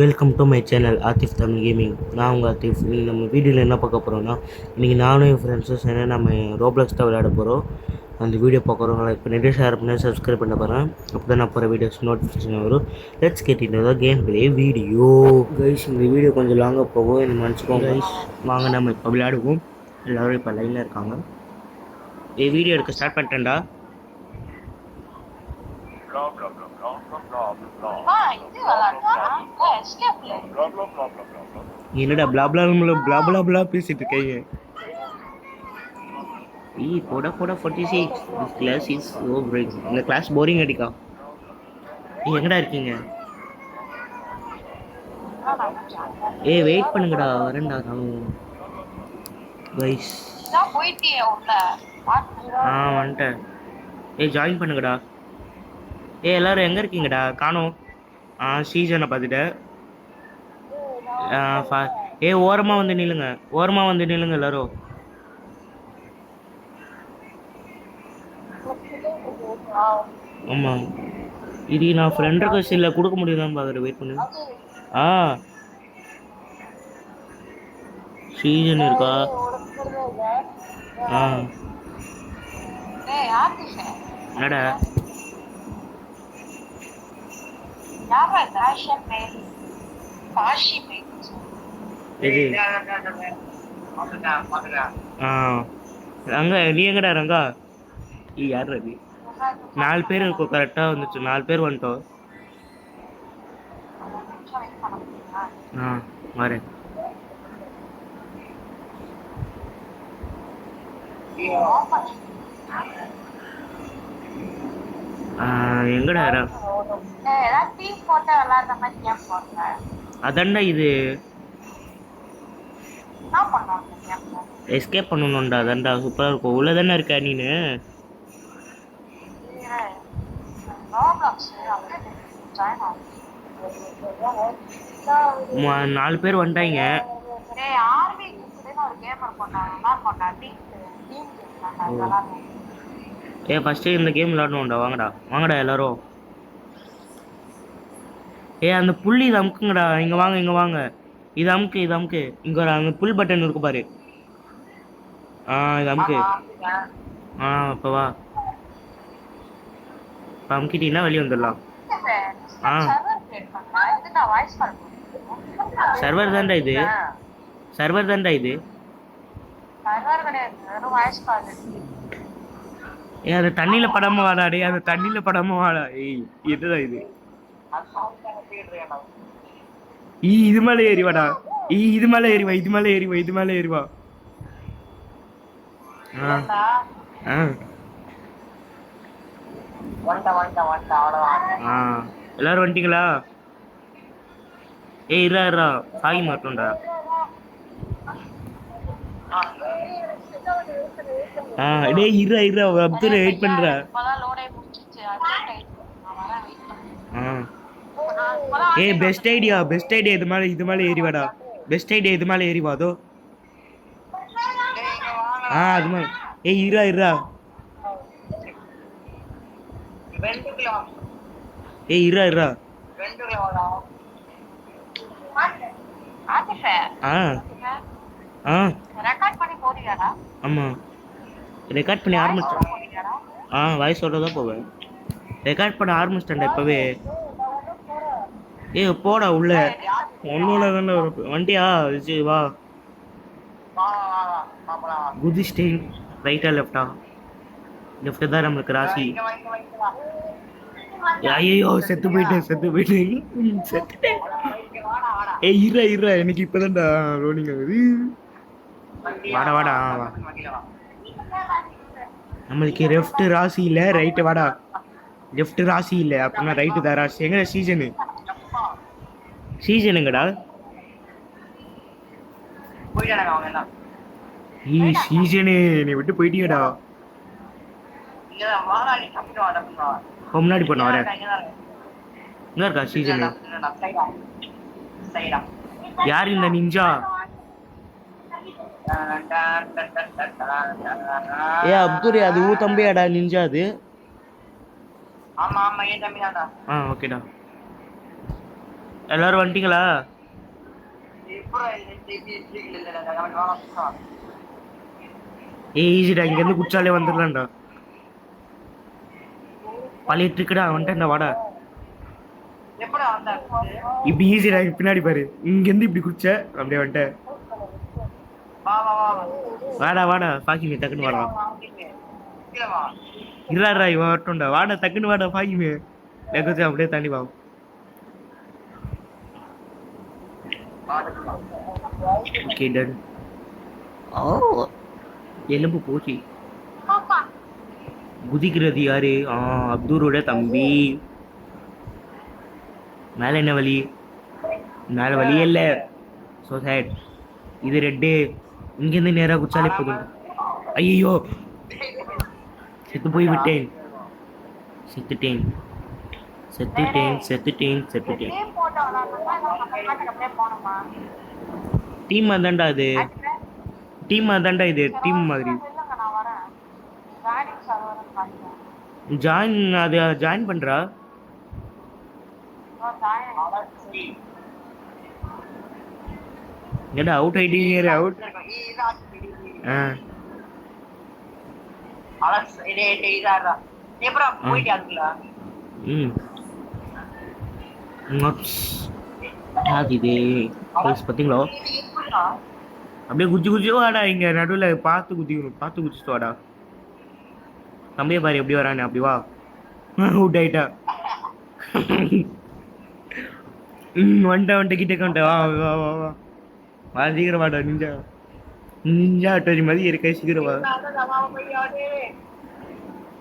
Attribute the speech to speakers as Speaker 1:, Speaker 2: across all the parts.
Speaker 1: Welcome to my channel Atif Tamil gaming. நான் உங்கள் ஆத்திஃப். நம்ம வீடியோவில் என்ன பார்க்க போகிறோம்னா, இன்றைக்கி நானும் என் ஃப்ரெண்ட்ஸும் சேர்ந்து நம்ம ரோப்ளாக்ஸ் தான் விளையாட போகிறோம். அந்த வீடியோ பார்க்குறவங்க லைக் பண்ணிவிட்டு ஷேர் பண்ணி சப்ஸ்கிரைப் பண்ண போகிறேன். அப்போ தான் நான் போகிற வீடியோஸ் நோட்டிஃபிகேஷன் வரும். Let's get into the game play video. Guys, இந்த வீடியோ கொஞ்சம் லாங்காக போகும், என்ன மன்னிச்சுக்கோங்க கைஸ். வாங்க நம்ம இப்போ விளையாடுவோம். எல்லோரும் இப்போ லைனில் இருக்காங்க. வீடியோ எடுக்க ஸ்டார்ட் பண்ணிட்டேன்டா. என்னடா பிளா பேசிட்டு இருக்கீங்க? போடா 46. This class is so boring. இந்த கிளாஸ் போரிங் அடிக்கா. எங்கடா இருக்கீங்க? வெயிட் பண்ணுங்கடா, வரேன்டா நானும். கைஸ் வந்துட்டேன். ஜாயின் பண்ணுங்கடா. எல்லாரும் எங்கே இருக்கீங்கடா? காணோம். சீசனை பார்த்துட்டேன். ஓரமாக வந்து நில்லுங்க எல்லாரும். ஆமாம், இது நான் ஃப்ரெண்ட் ரெக்வெஸ்ட் இல்லை, கொடுக்க முடியுதான்னு பார்க்குறேன். வெயிட் பண்ணு. சீசன் இருக்கா? என்னடா ரங்கா, நீ எங்கடா ரங்கா? யார் ரவி? 4 பேர் இருக்கும், கரெக்டாக வந்துச்சு. 4 பேர் வந்துட்டோம். வரேன். எங்கடா? அதான்டா இது எஸ்கேப் பண்ணணும்டா. அதான்டா சூப்பரா இருக்கும். உள்ள தானே இருக்க நீனு? 4 பேர் வந்துட்டாங்க. ஃபர்ஸ்ட் இந்த கேம் விளையாடணும்டா. வாங்கடா எல்லாரும். அந்த புள்ளி இது அமுக்குங்கடா. இங்க வாங்க. இது அமுக்கு. இங்க ஒரு அந்த புல் பட்டன் இருக்கு பாரு. இது அமுக்கு. இப்போ வா. அமுக்கிட்டீங்கன்னா வெளியே வந்துடலாம். சர்வர் தான்டா இது. அது தண்ணியில படாம வாடா. அது தண்ணியில படாம வாடா. என்னடா இது? இது மேல ஏறி வாடா. இது மேல ஏறி வா. எல்லாரும் வந்துட்டீங்களா? இருடா சாகி மாட்டோம்டா. இருடா அப்துல் வெயிட் பண்ற. பெஸ்ட் ஐடியா இது மேல ஏறி வாடா. இது மேல ஏறி வாதோ. அது மேல இருடா. இருடா. ஆமா, ரெக்கார்ட் பண்ணி ஆரம்பிச்சேன். வாய்ஸோட தான் போவேன். ரெக்கார்ட் பண்ண ஆரம்பிச்சிட்டேன்டா இப்பவே. போடா உள்ள. ஒன்னோட தானே வண்டியா? வா. குதிஸ்டேன். ரைட்டா லெஃப்டா? லெஃப்ட் தான் நம்மளுக்கு ராசி. ஐயோ செத்து போயிட்டேன். இருடா எனக்கு இப்பதான்டா ரோலிங் ஆகுது. வாடா. நம்மளுக்கு லெஃப்ட் ராசி இல்ல, ரைட் வாடா. லெஃப்ட் ராசி இல்ல, அப்படின்னா ரைட்டு தான் ராசி. எங்க சீசனுங்கடா? சீசனு நீ விட்டு போயிட்டியடா. முன்னாடி பண்ண வரேன். எங்க இருக்கா சீசனு? யார் இந்த நிஞ்சா? அப்துல், அது ஊ தம்பியாடா நிஞ்சா அது? ஆமா ஏன் தம்பிதான்டா. ஓகேடா. எல்லாரும் வந்துட்டீங்களா? ஏய் ஈஸிடா, இங்கேருந்து குச்சாலே வந்துடலாம்டா. பழைய ட்ரிக்குடா, வந்துட்டேன்டா வாடா. இப்படி ஈஸிடா, பின்னாடி பாரு, இங்கேருந்து இப்படி குச்ச அப்படியே வந்துட்டேன். வாடா வாடா பாக்கிமே, டக்குன்னு வாடா. இல்லாடா இவன் வரட்டும்டா, வாடா டக்குன்னு வாடா பாக்கிமே. கொஞ்சம் அப்படியே தாண்டி வா. Okay done. ஓ எலும்பு போச்சு. குதிக்கிறது யாரு? அப்துரோட தம்பி. மேல என்ன வழி? மேல வழியே இல்ல. So sad. இது ரெட்டு. இங்கிருந்து நேரா குச்சாலே போதும். ஐயோ செத்து போய் விட்டேன். செத்துட்டேன் செத்துட்டேன் செத்துட்டேன் செத்துட்டேன். டீம் அதான்டா இது. டீம் அதான்டா இது. டீம் மாதிரி ஜாயின். அது ஜாயின் பண்றா. ஏடா அவுட் ஆயிட்டீங்க. அவுட். பாத்தீங்களா? அப்படியே குச்சி குச்சி வாடா. இங்க நடுவில் பார்த்து குதிக்கணும். பார்த்து குச்சிட்டு வாடா. தம்பியை பாரு எப்படி வரானே. அப்படி வா. அவுட் ஆயிட்டா. வந்துட்ட கிட்ட வந்துட்ட. வா வா வா வா வா சீக்கிரம் வாடா. நிஞ்சா நிஞ்சா அட்டோரி மாதிரி இருக்க. சீக்கிரம் வா.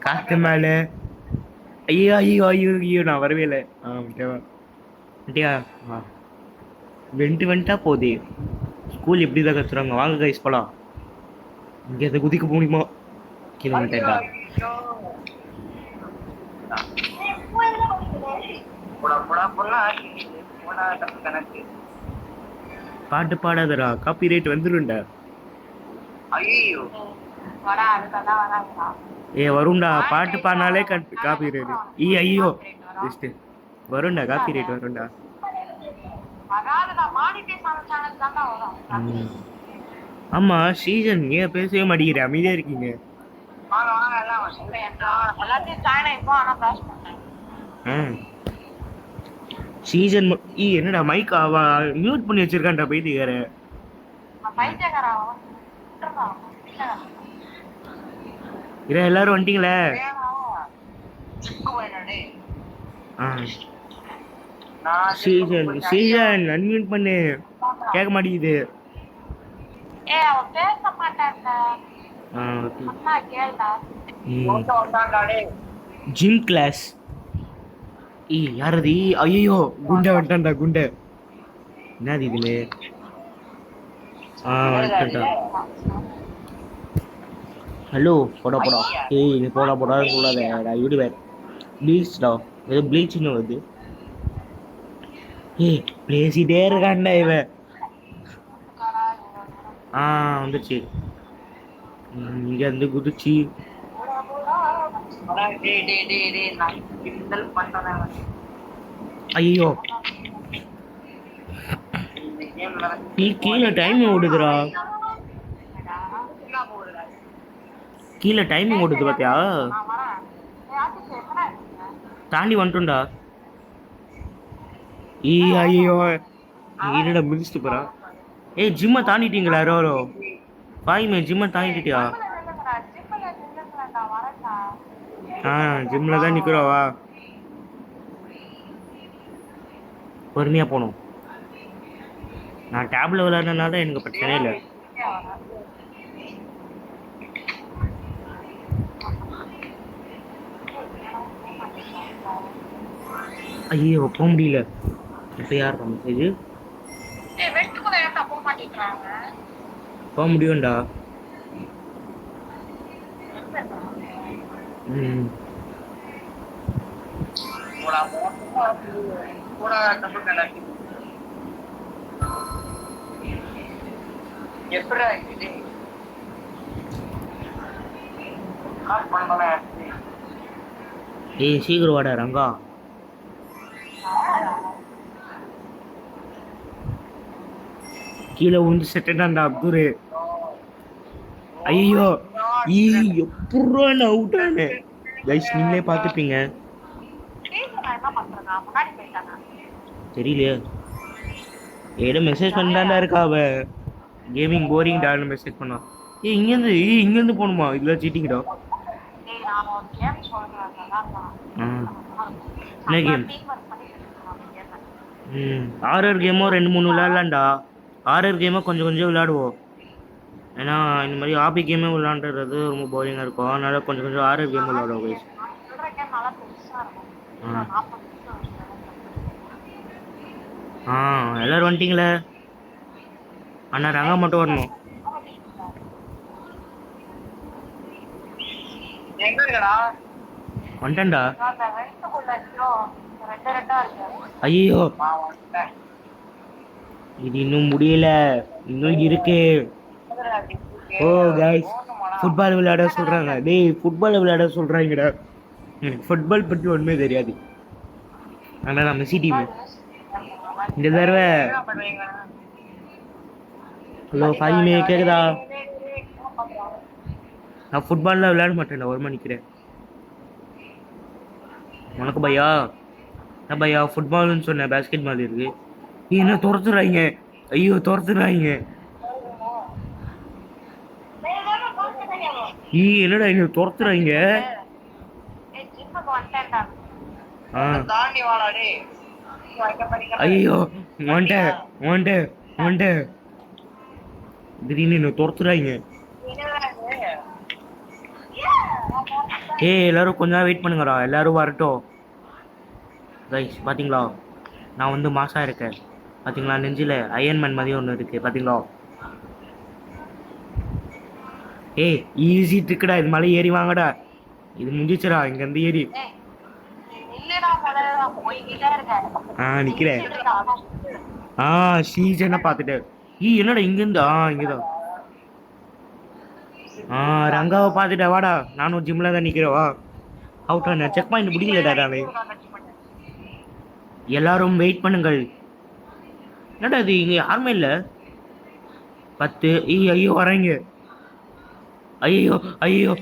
Speaker 1: காத்து மேல. ஐயோ ஐயோ ஐயோ ஐயோ நான் வரவே இல்லை. ஓகேவா வண்டியா? வந்துட்டா போதே. ஸ்கூல் எப்படி தான் கத்துறாங்க. வாங்க கைஸ் போலாம். இங்கே அதை குதிக்க முடியுமா? கிலோமீட்டர்டா. பாட்டு பாடாதடா, காப்பி ரைட் வந்துரும்டா. ஏ வரும்டா, பாட்டு பாடினாலே காப்பி ரைட். ஐயோ வரும்டா, காப்பி ரைட் வரும்டா. ஆமா சீசன் ஏன் பேசவே மாட்டேங்கிற? அமைதியா இருக்கீங்க. சீசன் என்னடா மைக் மியூட் பண்ணி வச்சிருக்கான்டா பைத்தியக்கார. எல்லாரும் வந்துட்டீங்களே. சீசன் சீசன் அன்மியூட் பண்ணு. கேட்க மாட்டேங்குது. Gym class. யாரது? ஐயோ குண்டை வந்துட்டான்டா. குண்டை என்னது இதுல? வந்துட்டான்டா. ஹலோ போடா போடா. ஏய் நீ போடா போடா சொல்லாத. யூடியூபர் ப்ளீச்டா. ஏதோ ப்ளீச்னு வருது. ஏய் பேசிட்டே இருக்கான்டா இவன். வந்துச்சு. இங்க இருந்து குதிச்சு. ஐயோ நீ கீழே டைம் ஓடுதுடா. கீழே டைமிங் ஓடுது பாத்தியா? தாண்டி வந்துட்டோம்டா. ஐயோ என்னடா மிதிச்சுட்டு போறா. ஏய் ஜிம்மை தாண்டிட்டீங்களா யாரோ? பாய்மே ஜிம்மை தாண்டிட்டியா? ஜிம்ல தான் நிக்கிறோவா. பொறுமையா போகணும். நான் டேப்ல விளையாடுறதுனால எனக்கு பிரச்சனை இல்லை. ஐயோ போக முடியல. இப்போ யார் மெசேஜ்? போக முடியும்டா. ஏய் சீக்கிரம் வாடா ரங்கா. கீழே விழுந்து செட்டுட்டான்டா அப்துரு. ஐயோ ஈ எப்பட்றா என்ன அவுட் ஆனே. கைஸ் நீங்களே பார்த்துப்பீங்க. தெரியலையே. ஏதோ மெசேஜ் பண்ணிட்டாண்டா இருக்கா அவ. கேமிங் போரிங் டான்னு மெசேஜ் பண்ணா. இங்கேருந்து போகணுமா? இதில் சீட்டிங்கடா. என்ன கேம்? ஆர்ஆர் கேமோ 2-3 விளையாடலாம்டா. ஆர்ஆர் கேமோ கொஞ்சம் கொஞ்சம் விளையாடுவோம். ஏன்னா இந்த மாதிரி ஹாபி கேமே விளையாண்டுறது ரொம்ப போரிங்காக இருக்கும். அதனால கொஞ்சம் கொஞ்சம் ஆர்ஆர் கேம் விளையாடுவோம் கைஸ். எல்லாரும் வந்துட்டீங்களே. அண்ணா ரங்கா மட்டும் வரணும். வந்துட்டேன்டா. ஐயோ இது இன்னும் முடியல, இன்னும் இருக்கு. ஓ கைஸ் ஃபுட்பால் விளையாட சொல்றாங்க. டேய் ஃபுட்பால் விளையாட சொல்றாங்கடா. எனக்கு ஃபுட்பால் பற்றி ஒன்றுமே தெரியாது. ஆனால் நான் மெஸ்ஸி டீம் இந்த தடவை. ஹலோ ஃபாயிமே கேக்குதா? நான் ஃபுட்பால்லாம் விளையாட மாட்டேன். ஒரு மணிக்கிறேன் உனக்கு பையா. என்ன பையா ஃபுட்பால்னு சொன்னேன், பேஸ்கெட் பால் இருக்கு. என்ன துரத்துறாங்க? ஐயோ துரத்துறாங்க. என்னடா இங்க துரத்துறாங்க? ஐயோ திடீர்னு என்ன துரத்துறாங்க. எல்லாரும் கொஞ்ச நேரம் வெயிட் பண்ணுங்கடா, எல்லாரும் வரட்டும். கைஸ் பாத்தீங்களா நான் வந்து மாசா இருக்கேன். பாத்தீங்களா நெஞ்சில அயன்மேன் மாதிரி ஒன்று இருக்கு பாத்தீங்களா. ஈஸி ட்ரிக்குடா. இது மலை ஏறி வாங்கடா. இது முடிஞ்சிச்சுடா. இங்க இருந்து ஏறி நிக்கிறேன். சீசனை பார்த்துட்டு என்னடா இங்கிருந்து இங்கதான். ரங்காவை பார்த்துட்டா வாடா. நானும் ஜிம்ல தான் நிக்கிறேன். வா அவுட் ஆன செக் பாயிண்ட் முடிக்கலடா நானு. எல்லாரும் வெயிட் பண்ணுங்கள். என்னடா இது இங்க யாருமே இல்ல. 10. ஐயோ வராங்க. ஐயோ ஐயோ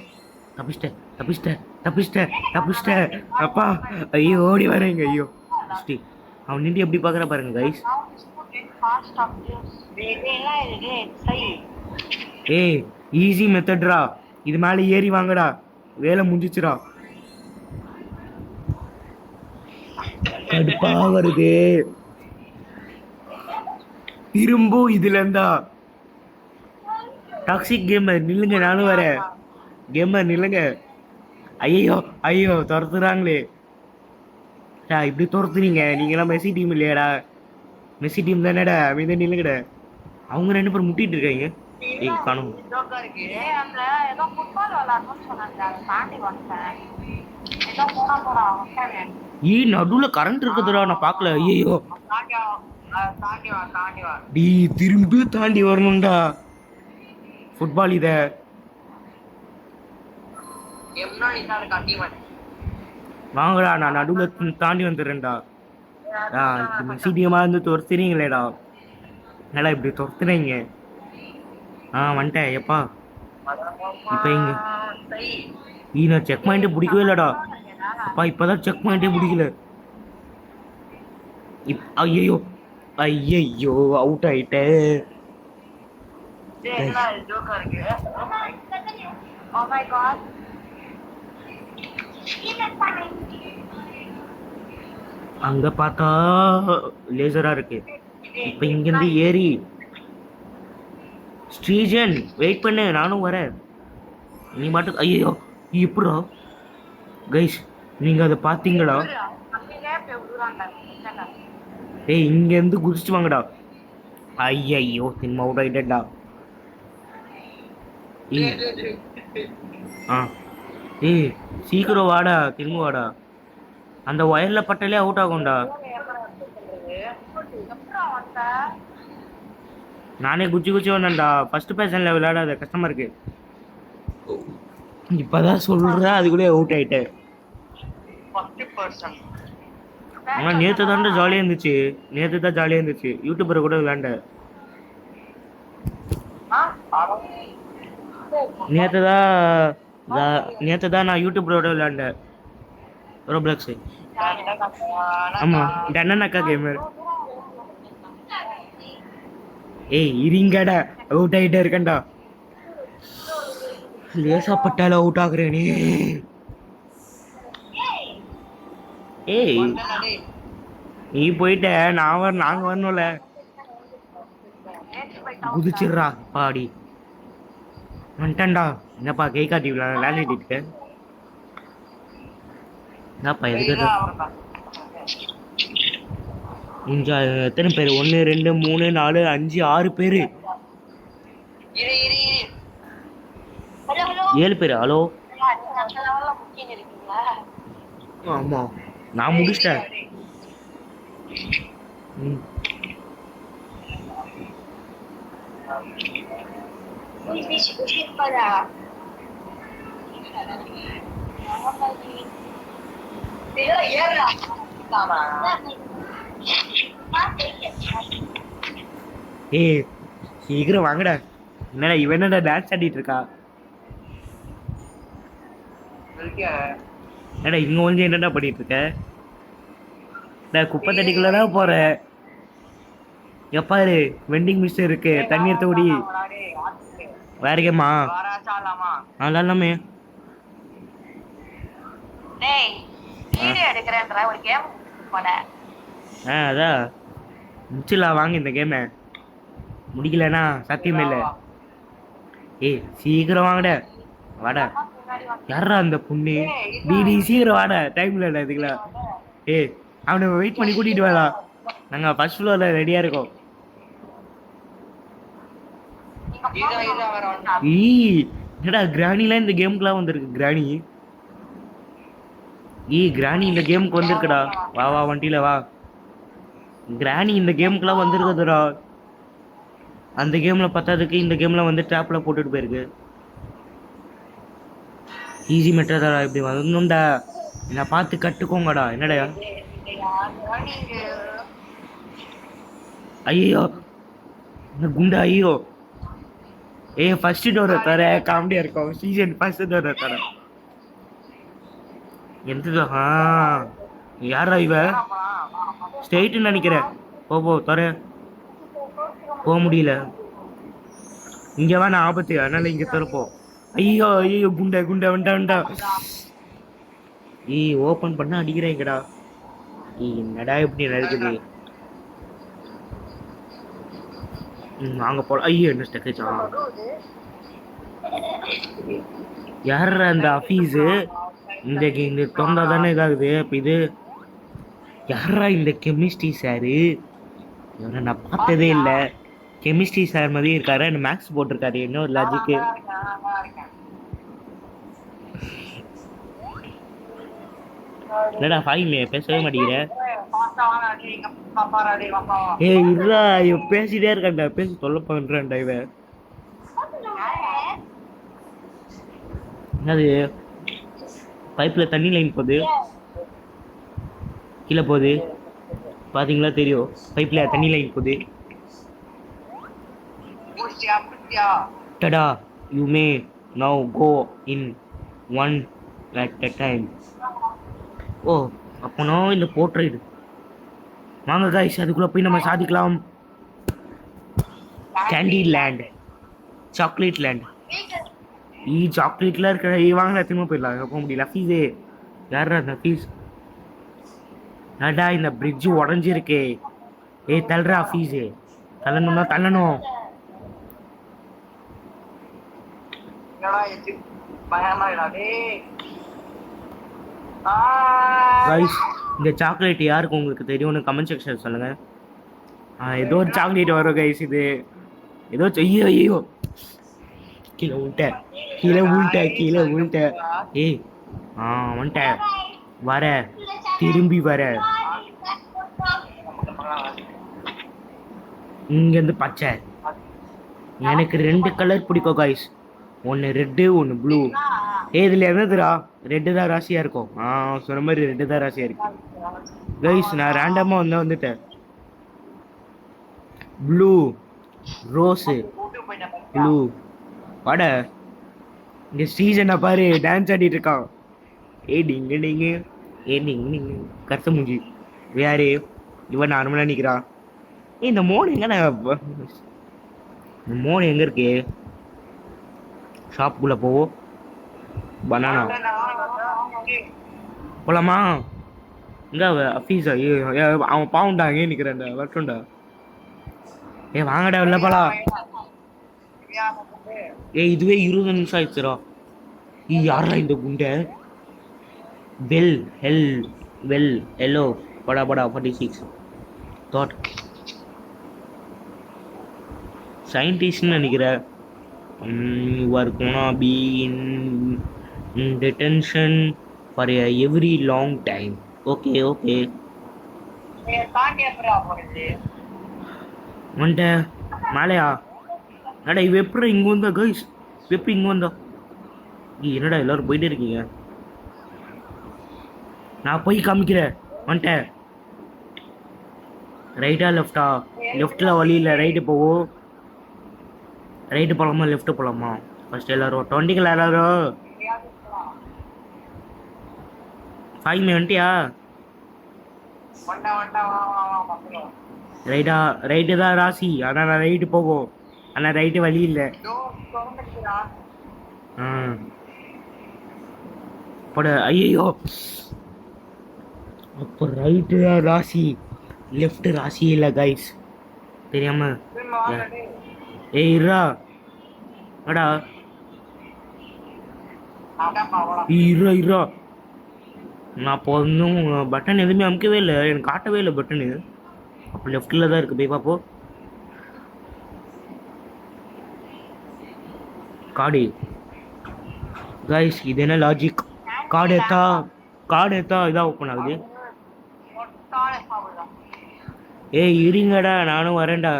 Speaker 1: தப்பிச்சிட்டேன் அப்பா. ஐயோ ஓடி வரேங்க. ஐயோ அவன் நின்று எப்படி பாக்குற பாருங்க கைஸ். ஈஸி மெத்தட்ரா. இது மேல ஏறி வாங்கடா. வேலை முடிஞ்சிச்சுடா. கடுப்பா வருது திரும்ப இதுல இருந்தா. டாக்ஸிக் கேமர் நில்லுங்க, நானும் வரேன். கேமர் நில்லுங்க. ஐயோ துரத்துறாங்களே. இப்படி துரத்துறீங்க நீங்களாம் மெஸ்ஸி டீம் இல்லையாடா? மெஸ்ஸி டீம் தானேடா. அமைதியா நில்லுங்கடா. அவங்க 2 பேரும் முட்டிட்டு இருக்காங்க. காணும். நடுவுல கரண்ட் இருக்குதுடா, நான் பாக்கல. ஐயோ திரும்பி தாண்டி வரணும்டா. ஃபுட்பால் இத வாங்கடா. நான் நடுவுல தாண்டி வந்துடுறேன்டா. மெஸ்ஸி டீமா இருந்து துரத்துறீங்களேடா. என்னடா இப்படி துரத்துறீங்க? வந்துட்டேன் எப்பா. இப்ப இங்க நான் செக் பாயிண்டே பிடிக்கவே இல்லடா. அப்பா இப்பதான் செக் பாயிண்டே பிடிக்கல. ஐயோ அவுட் ஆயிட்டே. அங்க பார்த்தா லேசரா இருக்கு. இப்ப இங்க இருந்து ஏறி ஸ்ரீஜன் வெயிட் பண்ணு, நானும் வரேன். நீ மட்டும் ஐயோ எப்படா கைஸ் நீங்க அதை பாத்தீங்களா? இங்க இருந்து குதிச்சுட்டு வாங்கடா. ஐயோ திரும்ப அவுட் ஆயிட்டா. சீக்கிரம் வாடா, திரும்ப வாடா. அந்த ஒயர்ல பட்டாலே அவுட் ஆகும்டா. நானே குச்சி வந்தேன்டா. ஃபர்ஸ்ட் பர்சன்ல விளையாடாத, கஷ்டமா இருக்கு. இப்பதான் சொல்ற அதுக்குள்ளே அவுட் ஆயிட்டேன். ஆனா நேத்து தான் ஜாலியா இருந்துச்சு. யூடியூபரை கூட விளையாண்ட. நேற்று தான் நான் யூடியூப்ரோட விளையாண்டேன் ரோப்ளக்ஸு. ஆமாம், டன்னக்கா கேமர். ஏய் இருங்கடா, அவுட் ஆகிட்டே இருக்கேன்டா. லேசாப்பட்டால அவுட் ஆகுறேனே. ஏய் நீ போயிட்ட, நாங்கள் வரணும்ல. குதிச்சிடுறா பாடி வந்துட்டேன்டா. என்னப்பா கை காட்டி விளையாடிட்டு இருக்கேன். என்னப்பா எதுக்கு எத்தனை பேர்? 1 2 3 4 5 6 பேர், 7 பேர். ஹலோ, ஆமா நான் முடிச்சிட்டேன். ஏய் சீக்கிரம் வாங்கடா. என்னடா இவன் என்னடா டான்ஸ் ஆடிட்டு இருக்கா? என்னடா இங்க வந்து என்னடா பண்ணிட்டு இருக்க? குப்பை தண்ணிக்குள்ளதான் போற. எப்பாரு வெண்டிங் மிஷின் இருக்கு, தண்ணி எடுத்து ஓடி. வேற கேமா எல்லாமே அதான் முடிச்சிடலாம் வாங்க இந்த கேம. முடிக்கலனா சத்தியம் இல்லை. ஏய் சீக்கிரம் வாங்கட, வாடா. யாரா அந்த பொண்ணு? நீ சீக்கிரம் வாடா, டைம் இல்லைடா இதுக்கெல்லாம். ஏய் அவனை வெயிட் பண்ணி கூட்டிட்டு வாடா, நாங்கள் ஃபர்ஸ்ட் ஃப்ளோரில் ரெடியாக இருக்கோம். என்னடா கிராணிலாம் இந்த கேமுக்குலாம் வந்திருக்கு. கிராணி இந்த கேமுக்கு வந்திருக்குடா. வா வா வண்டியில வா. கிராணி இந்த கேமுக்குலாம் வந்திருக்குதுடா. அந்த கேம்ல பத்தாதுக்கு இந்த கேம்ல வந்து ட்ராப்ல போட்டுட்டு போயிருக்கு. ஈஸி மெட்டடா இப்படி வரணும்டா. என்ன பார்த்து கட்டுக்கோங்கடா. என்னடா ஐயோ இந்த குண்டா, ஐயோ. ஃபர்ஸ்ட் டோரை தர காமெடியா இருக்கும். சீசன் ஃபர்ஸ்ட் டோரை தர எந்த யாரா இவ? ஸ்ட்ரெயிட்னு நினைக்கிறேன். போ தர போக முடியல. இங்க வேணா ஆபத்து, அதனால இங்க தரப்போ. ஐயோ ஐயோ குண்டா வேண்டா. ஓபன் பண்ண அடிக்கிறேங்கடா. என்னடா இப்படி நடக்குது? வாங்க போல. ஐயோ என்ன ஸ்டக்கேஜா? யார் அந்த அஃபீஸு? இந்த தொண்டா தானே இதாகுது. அப்ப இது யாரா இந்த கெமிஸ்ட்ரி சாரு? இவரை நான் பார்த்ததே இல்லை. கெமிஸ்ட்ரி சார் மாதிரி இருக்காரு. அந்த மேக்ஸ் போட்டிருக்காரு. என்ன ஒரு லாஜிக்கு? இல்லடா ஃபாயிமே பேசவே மாட்டேங்கிற. ஏய் இல்லடா, இவன் பேசிட்டே இருக்கான்டா. பேசி தொல்லை பண்றான்டா இவன். என்னது பைப்ல தண்ணி லைன் போகுது, கீழே போகுது. பாத்தீங்களா? தெரியும், பைப்ல தண்ணி லைன் போகுது. Tada you may now go in one at a time. ஓ அப்போனா இந்த போர்ட்ரைடு. வாங்க கைஸ், அதுக்குள்ள போய் நம்ம சாதிக்கலாம். Candy land, chocolate land. சாக்லேட்ல இருக்கிற வாங்க திரும்ப போயிடலாம். போக முடியல. ஃபீஸே யாரா அந்த ஃபீஸ்? நடா இந்த பிரிட்ஜ் உடஞ்சிருக்கு. தள்ளுறா ஃபீஸு. தள்ளணும். கைஸ் இந்த சாக்லேட் யாருக்கு உங்களுக்கு தெரியும்னு கமெண்ட் செக்ஷன் சொல்லுங்க. ஏதோ ஒரு சாக்லேட் வரும் கைஸ். இது ஏதோ ஐயோ கீழே உள்ட்டேன். ஏய் வந்துட்டேன். வர திரும்பி வர. இங்கேருந்து பச்சை. எனக்கு 2 கலர் பிடிக்கும் கைஸ். ஒன்று ரெட்டு, ஒன்று ப்ளூ. இதில் என்னதுடா? ரெட்டு தான் ராசியாக இருக்கும். சொன்ன மாதிரி ரெட்டு தான் ராசியாக இருக்கு கைஸ். நான் ரேண்டமாக வந்துட்டேன். ப்ளூ, ரோஸு, ப்ளூ, வாட இங்க ஸ்ரீஜனை பாரு டான்ஸ் ஆடிட்டு இருக்கான். டிங்கு டிங்கு டிங்கு டிங்கு கருத்த மூஞ்சி யாரு இவன் நார்மலா நிக்கிறான். இந்த மோன் எங்க இந்த மோன் எங்க இருக்கு? ஷாப்புக்குள்ள போவோம். பனானா போலாமா? இங்க அஃபீஸா அவன் பாவுண்டா அங்கே நிக்கிறான்டா வரட்டும்டா. வாங்கடா வெளில போலாம். இதுவே 20 நிமிஷம் ஆயிடுச்சுரா. யாரா இந்த குண்டை? வெல் ஹெல்லோ படா 46 தாட் சயின்டிஸ்ட்னு நினைக்கிறேன். you are gonna be in detention for every long time. okay வந்துட்ட மேலையா? என்னடா இவ எப்படி இங்க வந்தா கைஸ்? எப்படி இங்க வந்தா? என்னடா எல்லாரும் போயிட்டே இருக்கீங்க? நான் போய் காமிக்கிறேன். வந்துட்டேன். ரைட்டா லெஃப்டா? லெஃப்டில் வழி இல்லை, ரைட்டு போவோம். ரைட்டு போகலாமா லெஃப்ட்டு போகலாமா? ஃபர்ஸ்ட் எல்லாரும் 20க்குள்ள எல்லாரும் 5 வந்துட்டியா? ரைட்டா? ரைட்டு தான் ராசி. ஆனால் நான் ரைட்டு போகும். ஆனால் ரைட்டு வழி இல்லை. போட. ஐயோ அப்போ ரைட்டு தான் ராசி, லெஃப்ட் ராசி இல்லை கைஸ், தெரியாம. இருடா அடா இருடா நான் இப்போ இன்னும் பட்டன் எதுவுமே அமுக்கவே இல்லை, எனக்கு காட்டவே இல்லை பட்டனு. அப்போ லெஃப்டில் தான் இருக்குது, போய் பார்ப்போம். காடு கைஸ், இது என்ன லாஜிக்? கார்டு எடுத்தா இதாக ஓப்பன் ஆகுது. இருங்கடா நானும் வரேன்டா.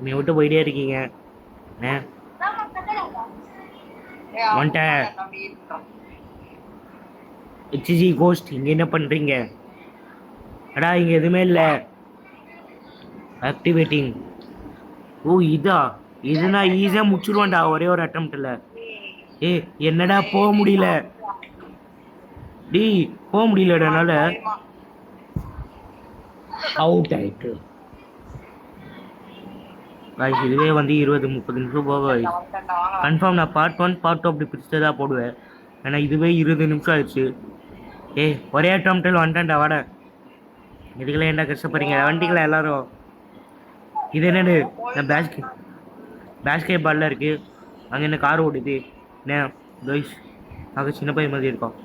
Speaker 1: நீ விட்டு போயிட்டே இருக்கீங்க. வந்துட்டேன். HG கோஸ்ட் இங்கே என்ன பண்ணுறீங்க? அடா இங்கே எதுவுமே இல்லை. ஆக்டிவேட்டிங். இதுனா ஈஸியாக முடிச்சுடுவான்டா ஒரே ஒரு அட்டம்ப்டில். என்னடா போக முடியல? போக முடியலடா என்னால். அவுட் ஆயிட்டு. இதுவே 20-30 நிமிஷம் போக கன்ஃபார்ம். நான் பார்ட் 1 பார்ட் 2 அப்படி பிடிச்சதா போடுவேன். ஏன்னா இதுவே 20 நிமிஷம் ஆயிடுச்சு. ஒரே அட்டம்ப்டில் வந்துட்டேன்டா. வாட இதுக்கெல்லாம் என்ன கஷ்டப்படுறீங்க? வண்டிங்களா எல்லாரும்? இது என்னது? நான் பேஸ்கெட் பாலில் இருக்கு. அங்கே என்ன கார் ஓடுது? என்ன கைஸ், அங்கே சின்ன பையன் மாதிரி இருக்கான்.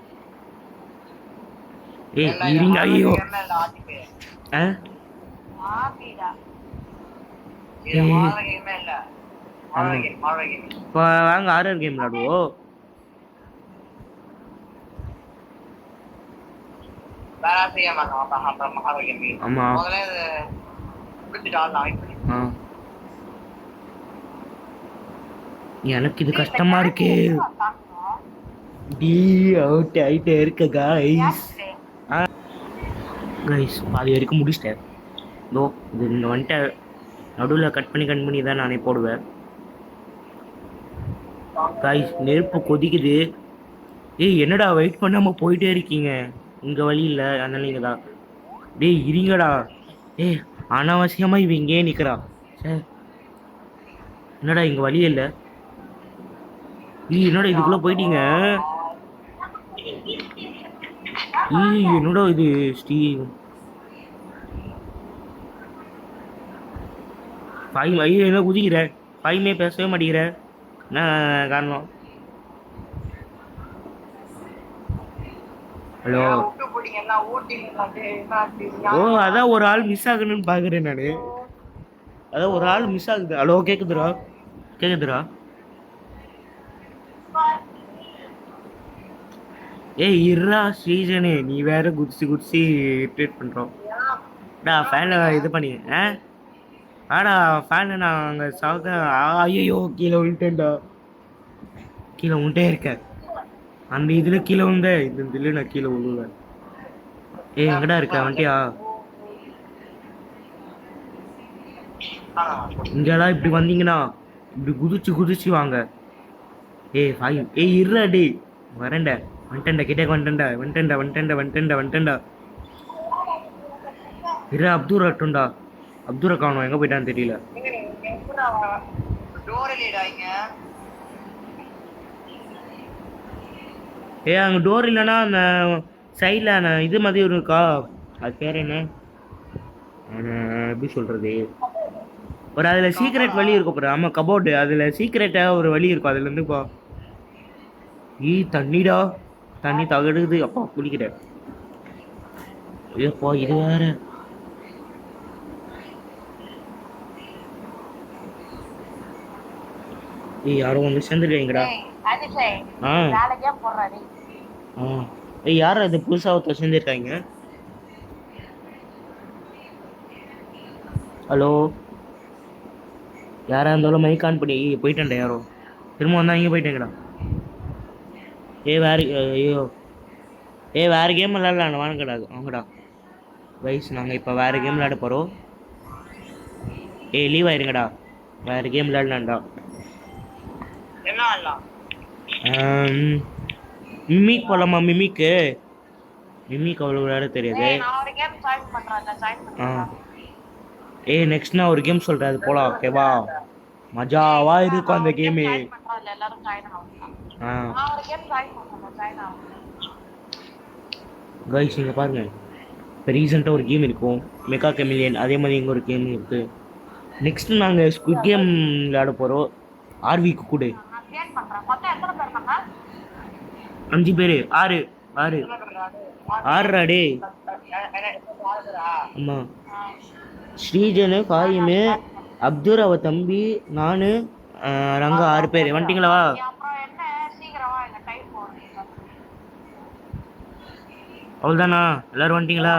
Speaker 1: இருங்க. ஐயோ இப்போ வாங்க ஹாரர் கேம் விளாடுவோம். ஆமா எனக்கு இது கஷ்டமா இருக்கு. அவுட் ஆயிட்டே இருக்க கைஸ் பாதி வரைக்கும் முடிச்சிட்டேன். இது இங்கே வந்துட்டு நடுவில் கட் பண்ணி தான் நானே போடுவேன். கைஸ் நெருப்பு கொதிக்குது. என்னடா வெயிட் பண்ணாமல் போயிட்டே இருக்கீங்க? இங்கே வழி இல்லை, அதனால இங்கே தான். இருங்கடா. அனாவசியமாக இவன் இங்கேயே நிற்கிறா. என்னடா இங்கே வழி இல்லை? என்னடா இதுக்குள்ளே போயிட்டீங்க? என்னடா இது என்ன குதிக்கிற? ஃபைமே பேசவே மாட்டேங்கிற, என்ன காரணம்? ஹலோ. அதான் ஒரு ஆள் மிஸ் ஆகணும்னு பார்க்குறேன் நான். அதான் ஒரு ஆள் மிஸ் ஆகுது. ஹலோ கேட்குதுரா? இருடா ஸ்ரீஜனே, நீ வேற குதிச்சு இரிட்டேட் பண்ணுறோம். ஃபேனில் இது பண்ணி ஆடா ஃபேனு நான் அங்கே சாக. ஐயோ கீழே விழுட்டேன்டா. கீழே விட்டே இருக்கேன். அந்த இதில் கீழே விழுந்தேன். இந்த இதில் நான் கீழே விழுவேன். எங்கடா இருக்க? வந்துட்டியா? இங்கெல்லாம் இப்படி வந்தீங்கன்னா இப்படி குதிச்சு குதிச்சு வாங்க. ஏய் 5 ஏய் இருடா டேய் வரேன்டா. வந்துட்டேன்டா கிட்டே வந்துட்டேன்டா. இரு அப்துல் ரட்டுண்டா. அப்துல் காணும் எங்கே போயிட்டான்னு தெரியல. ஏ அங்கே டோர் இல்லைன்னா அந்த சைடில் அந்த இது மாதிரி இருக்கா, அது பேர் என்ன, எப்படி சொல்கிறது, ஒரு அதில் சீக்ரெட் வழி இருக்கும் பாரு. ஆமாம் கபோர்டு, அதில் சீக்ரெட்டாக ஒரு வழி இருக்கும் அதுலேருந்து போ. தண்ணிடா, தண்ணி தகடுது. அப்பா குளிக்கிறேன். ஐயோப்பா இது வேற. ஏய் யாரும் வந்து சேர்ந்துருக்கீங்கடா. ஏய் யாரும் அது புதுசாக ஒருத்தர் சேர்ந்துருக்காங்க. ஹலோ யாரா இருந்தாலும் மைக் ஆன் பண்ணி போயிட்டேன்டா. யாரோ திரும்ப வந்தா இங்கே போயிட்டேங்கடா. ஐயோ வேறு கேம் விளாட்லாம் வாங்கடா வாங்கடா வைஸ். நாங்கள் இப்போ வேறு கேம் விளையாட போகிறோம். லீவ் ஆயிருங்கடா, வேறு கேம் விளையாடலாம்டா. மிமிக் போலாமா? மிமிக்கு அவ்வளோ விளையாட தெரியாது. நெக்ஸ்ட் நான் ஒரு கேம் சொல்கிறேன், அது போகலாம் ஓகேவா? மஜாவா இருக்கும் அந்த கேமு. கைஸ் இங்கே பாருங்க, இப்போ ரீசெண்டாக ஒரு கேம் இருக்கும் மெகா கெமிலியன், அதே மாதிரி இங்கே ஒரு கேம் இருக்குது. நெக்ஸ்ட்டு நாங்கள் ஸ்குவிட் கேம் விளையாட போகிறோம். ஆர்விக்கு கூட 5 பேர் 6 டே. ஆமாம் ஸ்ரீஜனு, காயிமு, அப்துல், அவ தம்பி, நான், ரங்கா 6 பேர். வந்துட்டீங்களா? அவ்வளோதானா? எல்லாரும் வந்துட்டீங்களா?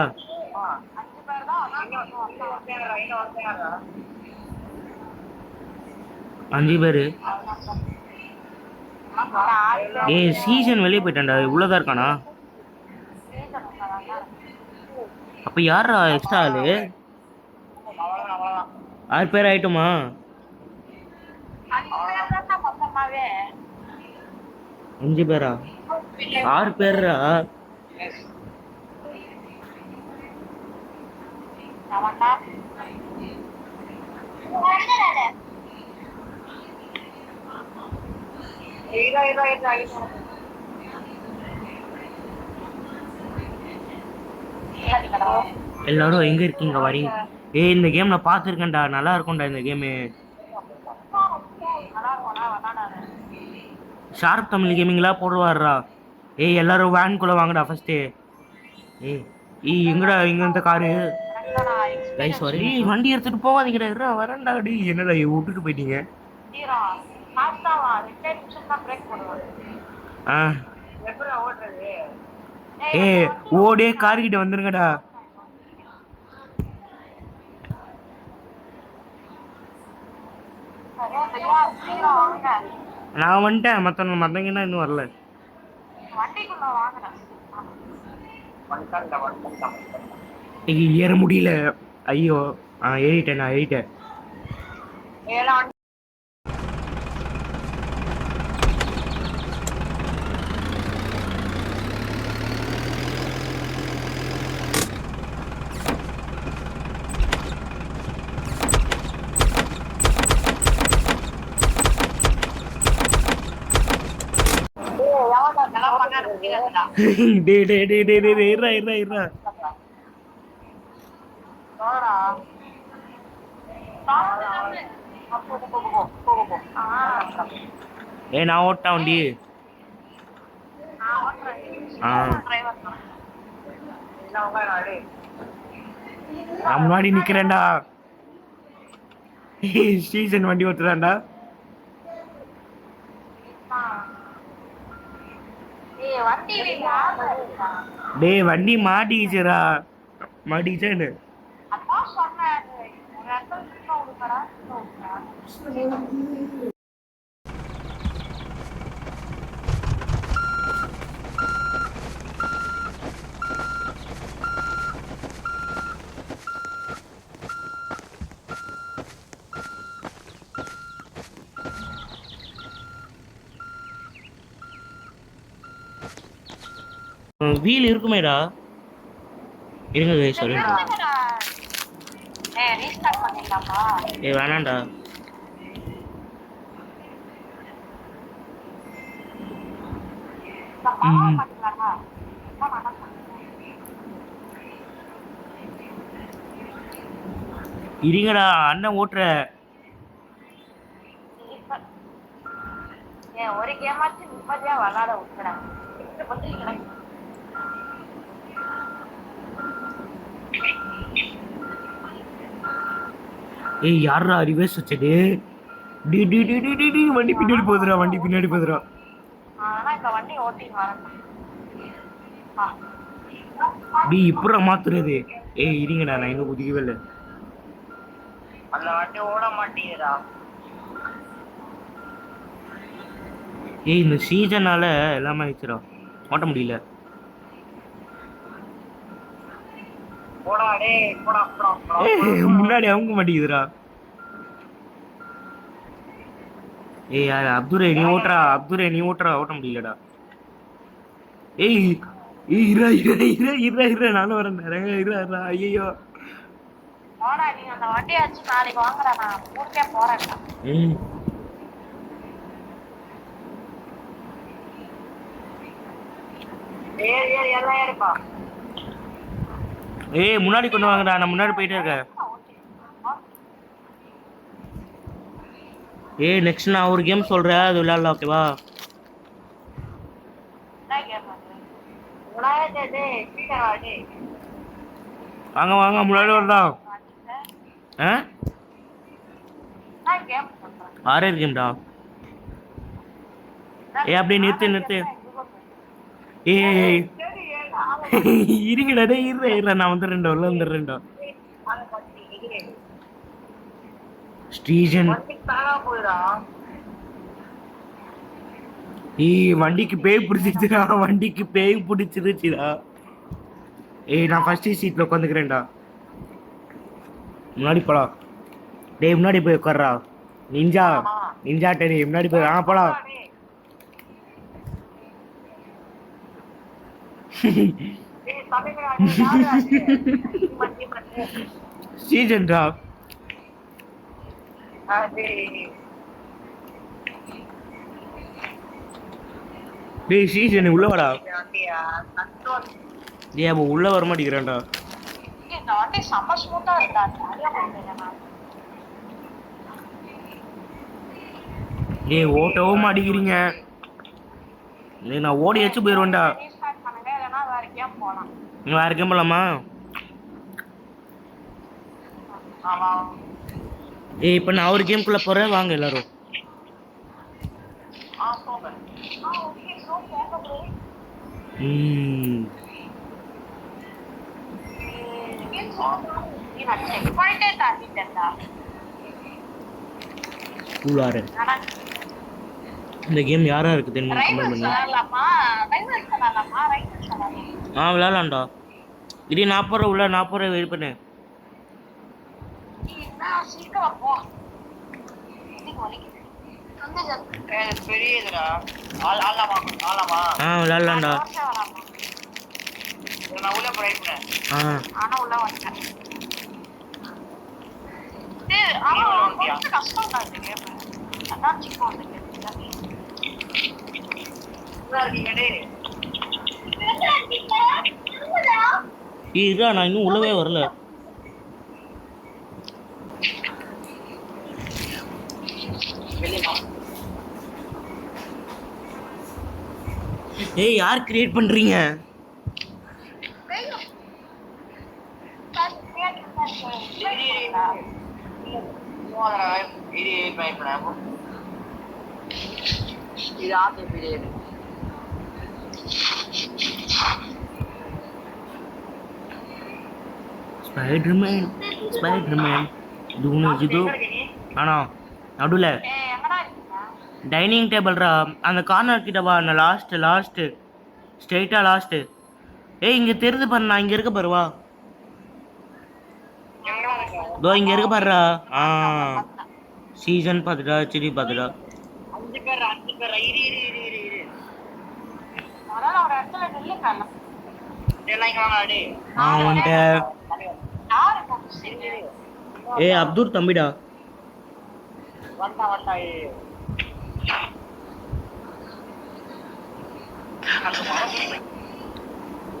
Speaker 1: 5 பேர். சீசன் வெளியே போயிட்டான்டா. இவ்வளோதான் இருக்கானா? அப்போ யாரா எக்ஸ்ட்ரா ஆளு? 6 பேர் ஆயிட்டுமா? 5 பேரா? 6 பேரா? எல்லாரும் எங்க இருக்கீங்க வரீங்க? இந்த கேம் நான் பார்த்துருக்கேன்டா, நல்லா இருக்கும்டா இந்த கேமு. ஷார்ப் தமிழ் கேமிங்லாம் போடுவாரா? எல்லாரும் வேன்குள்ளே வாங்கடா ஃபஸ்ட்டு. எங்கடா இங்கே இருந்த காரு? சாரி வண்டி எடுத்துட்டு போகாதீங்கடா. வரேன்டா. என்னடா விட்டுட்டு போயிட்டீங்க? ஓடே கார் கிட்ட வந்துருங்கடா. நான் வந்துட்டேன். மத்தவங்கன்னா இன்னும் வரல. ஏற முடியல. ஐயோ ஏறிட்டேன். நான் ஓட்டா வண்டி. நான் முன்னாடி நிக்கிறேன்டா. ஸ்டேஷன் வண்டி ஓட்டுறான்டா. வண்டி மாட்டிக்கிச்சுரா. மாட்டிக்கிச்சேன்னு வீல் இருக்குமேடா. இருங்க கைஸ் sorry.
Speaker 2: ஏய் ரீஸ்டார்ட் பண்ணிடலாமா?
Speaker 1: ஏய் வேணாம்டா. இருங்கடா அண்ணன் ஓட்டுற.
Speaker 2: ஒரு கேமாச்சு நிம்மதியா விளாட விட்டுறேன்.
Speaker 1: ஏய் யாரா ரிவர்ஸ் வச்சது? டி டி டி டி டி வண்டி பின்னாடி போகுதுடா, வண்டி பின்னாடி போகுதுடா.
Speaker 2: ஆனா இந்த வண்டி ஓட்டி வரேன்.
Speaker 1: டி இப்பற மாத்துறது. ஏய் இருங்கடா நான் இன்னும் குதிக்கவே இல்லை.
Speaker 2: அந்த வண்டி ஓட மாட்டேங்குதுடா.
Speaker 1: ஏய் இந்த சீசனால எல்லாமே ஆயிடுச்சுடா, ஓட்ட முடியல. முன்னாடி அவங்க மாட்டேங்குதுடா. ஏய் யார் அப்துரே நீ ஓட்டுறா, அப்துரே நீ ஓட்டுறா, ஓட்ட முடியலடா. ஏய் ஏய் இரா இரா இரா இரா இரா நானும் வரேன். இரா இரா ஐயோ.
Speaker 2: போடா நீ அந்த வண்டியை வச்சு நாளைக்கு வாங்குறா, நான் ஊருக்கே போறேன்டா.
Speaker 1: ஏய் முன்னாடி கொண்டு வாங்கடா, நான் முன்னாடி போயிட்டே இருக்கேன். ஏய் நெக்ஸ்ட் நான் ஒரு கேம் சொல்றேன், அது விளையாடலாம் ஓகேவா? வாங்க வாங்க முன்னாடி வரலாம். ஆரர் கேம்டா. ஏய் அப்படியே நிறுத்து நிறுத்து. ஏய் இருங்கடா டேய் இருடா நான் வந்துடுறேன்டா, உள்ள வந்துடுறேன்டா. ஸ்டீஜன் ஏய் வண்டிக்கு பேய் பிடிச்சிருச்சுடா, வண்டிக்கு பேய் பிடிச்சிருச்சுடா. ஏய் நான் ஃபர்ஸ்ட் சீட்ல உட்காந்துக்கிறேன்டா. முன்னாடி போடா டேய், முன்னாடி போய் உட்கார்றா. நிஞ்சா நிஞ்சா டேய் முன்னாடி போய் போடா. சீசன்டா. டேய் சீசன் உள்ள வாடா. டேய் அப்ப உள்ள வர மாட்டேங்கிறான்டா.
Speaker 2: இந்த வண்டி செம்ம ஸ்மூத்தா இருக்கா, ஜாலியா போறேன்.
Speaker 1: டேய் ஓட்டவும் மாட்டேங்கிறீங்க. டேய் நான் ஓடி வச்சு போயிடுவேன்டா.
Speaker 2: ரீஸ்டார்ட் பண்ணுங்க, இல்லனா வேற கேம் போலாம்.
Speaker 1: நீ வேற கேம் போலாமா?
Speaker 2: ஆமா.
Speaker 1: ஏய் இப்போ நான் ஒரு கேம்க்குள்ள போறேன், வாங்க எல்லாரும்.
Speaker 2: போங்க. ஓகே சோ போங்க ப்ரோ. நான் செக் பண்ணிட்டே தாண்டிட்டேன்டா.
Speaker 1: கூலாரு. இந்த கேம் யாரா இருக்கு தெரியுமா? கமெண்ட் பண்ணு.
Speaker 2: விளையாடலாமா? ரைட் பண்ணலாமா? ரைட் பண்ணலாமா?
Speaker 1: விளையாடலாம்டா. இது 40 ரூபாய் உள்ள 40 ரூபாய் வெயிட் பண்ணு.
Speaker 2: நான் சீக்கிரம் போ. இதுக்கு வலிக்குது. பெரியதுடா. ஆளாமா.
Speaker 1: விளையாடலாம்டா.
Speaker 2: நான் உள்ள போறேன். ஆனா உள்ள வந்துட்டேன். கொஞ்சம் கஷ்டம் தான் இந்த கேம். அதான் சிக்கோ இந்த கேம்.
Speaker 1: இதா நான் இன்னும் உள்ளவே வரல. ஏய் யார் கிரியேட் பண்றீங்க? ஸ்பைடர்மேன் இது ஆனா நடுவில் டைனிங் டேபிள்ரா, அந்த கார்னர் கிட்ட வா. அந்த லாஸ்ட் ஸ்ட்ரெயிட்டா லாஸ்ட். ஏய் இங்க தெரிஞ்சு பாரு, நான் இங்க இருக்க பாரு, வா. தோ இங்க இருக்க பாருடா. சீசன் பார்த்துடா, செடி பார்த்துடா.
Speaker 2: 5 பேர் இரு. அதனால ஒரு இடத்துல நில்லுங்க.
Speaker 1: வந்துட்ட.
Speaker 2: யாரு கூப்பிட்டு
Speaker 1: ஏய் அப்துல் தம்பிடா.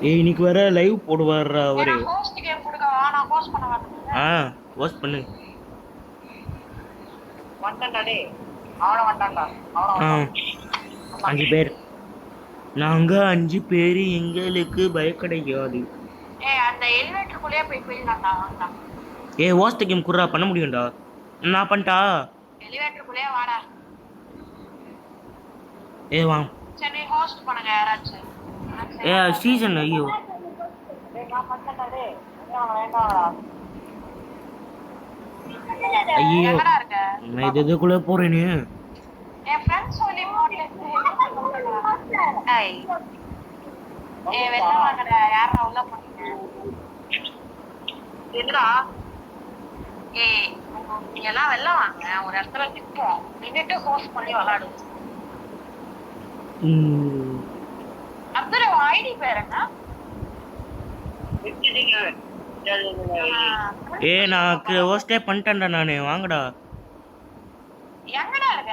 Speaker 1: ஏய் இன்னைக்கு வர லைவ் போடுவாரா அவரு.
Speaker 2: ஹோஸ்ட் கேம் கொடுக்கவா? நான் ஹோஸ்ட் பண்ண வரேன்.
Speaker 1: ஹோஸ்ட் பண்ணு. ஆ 5 பேர். நாங்க 5 பேர், எங்களுக்கு பயம் கிடையாது.
Speaker 2: ஏய் அந்த எலிவேட்டருக்குள்ளே போயிடலாம்டா. வாங்கடா.
Speaker 1: ஏய் ஹோஸ்ட் கேம் குறா பண்ண முடியும்டா. நான் பண்ணிட்டா.
Speaker 2: எலிவேட்டருக்குள்ளே வாடா.
Speaker 1: ஏய் வா.
Speaker 2: சரி ஹோஸ்ட் பண்ணுங்க யாராச்சும்.
Speaker 1: சீசன் ஐயோ. ஐயோ
Speaker 2: எங்கடா இருக்க?
Speaker 1: நான் இதுக்குள்ள போறேனே.
Speaker 2: என் ஃப்ரெண்ட்ஸ் சொல்லி போட்டு ஏய் வெல்ல வாங்கடா. யாரா உள்ள போறீங்க? என்னடா? ஏய் நீங்க எல்லாம் வெல்ல வாங்க. ஒரு இடத்துல நிப்போம். நின்னுட்டு ஹோஸ்ட் பண்ணி விளையாடுவோம். அப்துல் ஐடி பேர் என்ன?
Speaker 1: நான் ஹோஸ்டே பண்ணிட்டேன்டா நானு. வாங்கடா.
Speaker 2: எங்கடா இருக்க?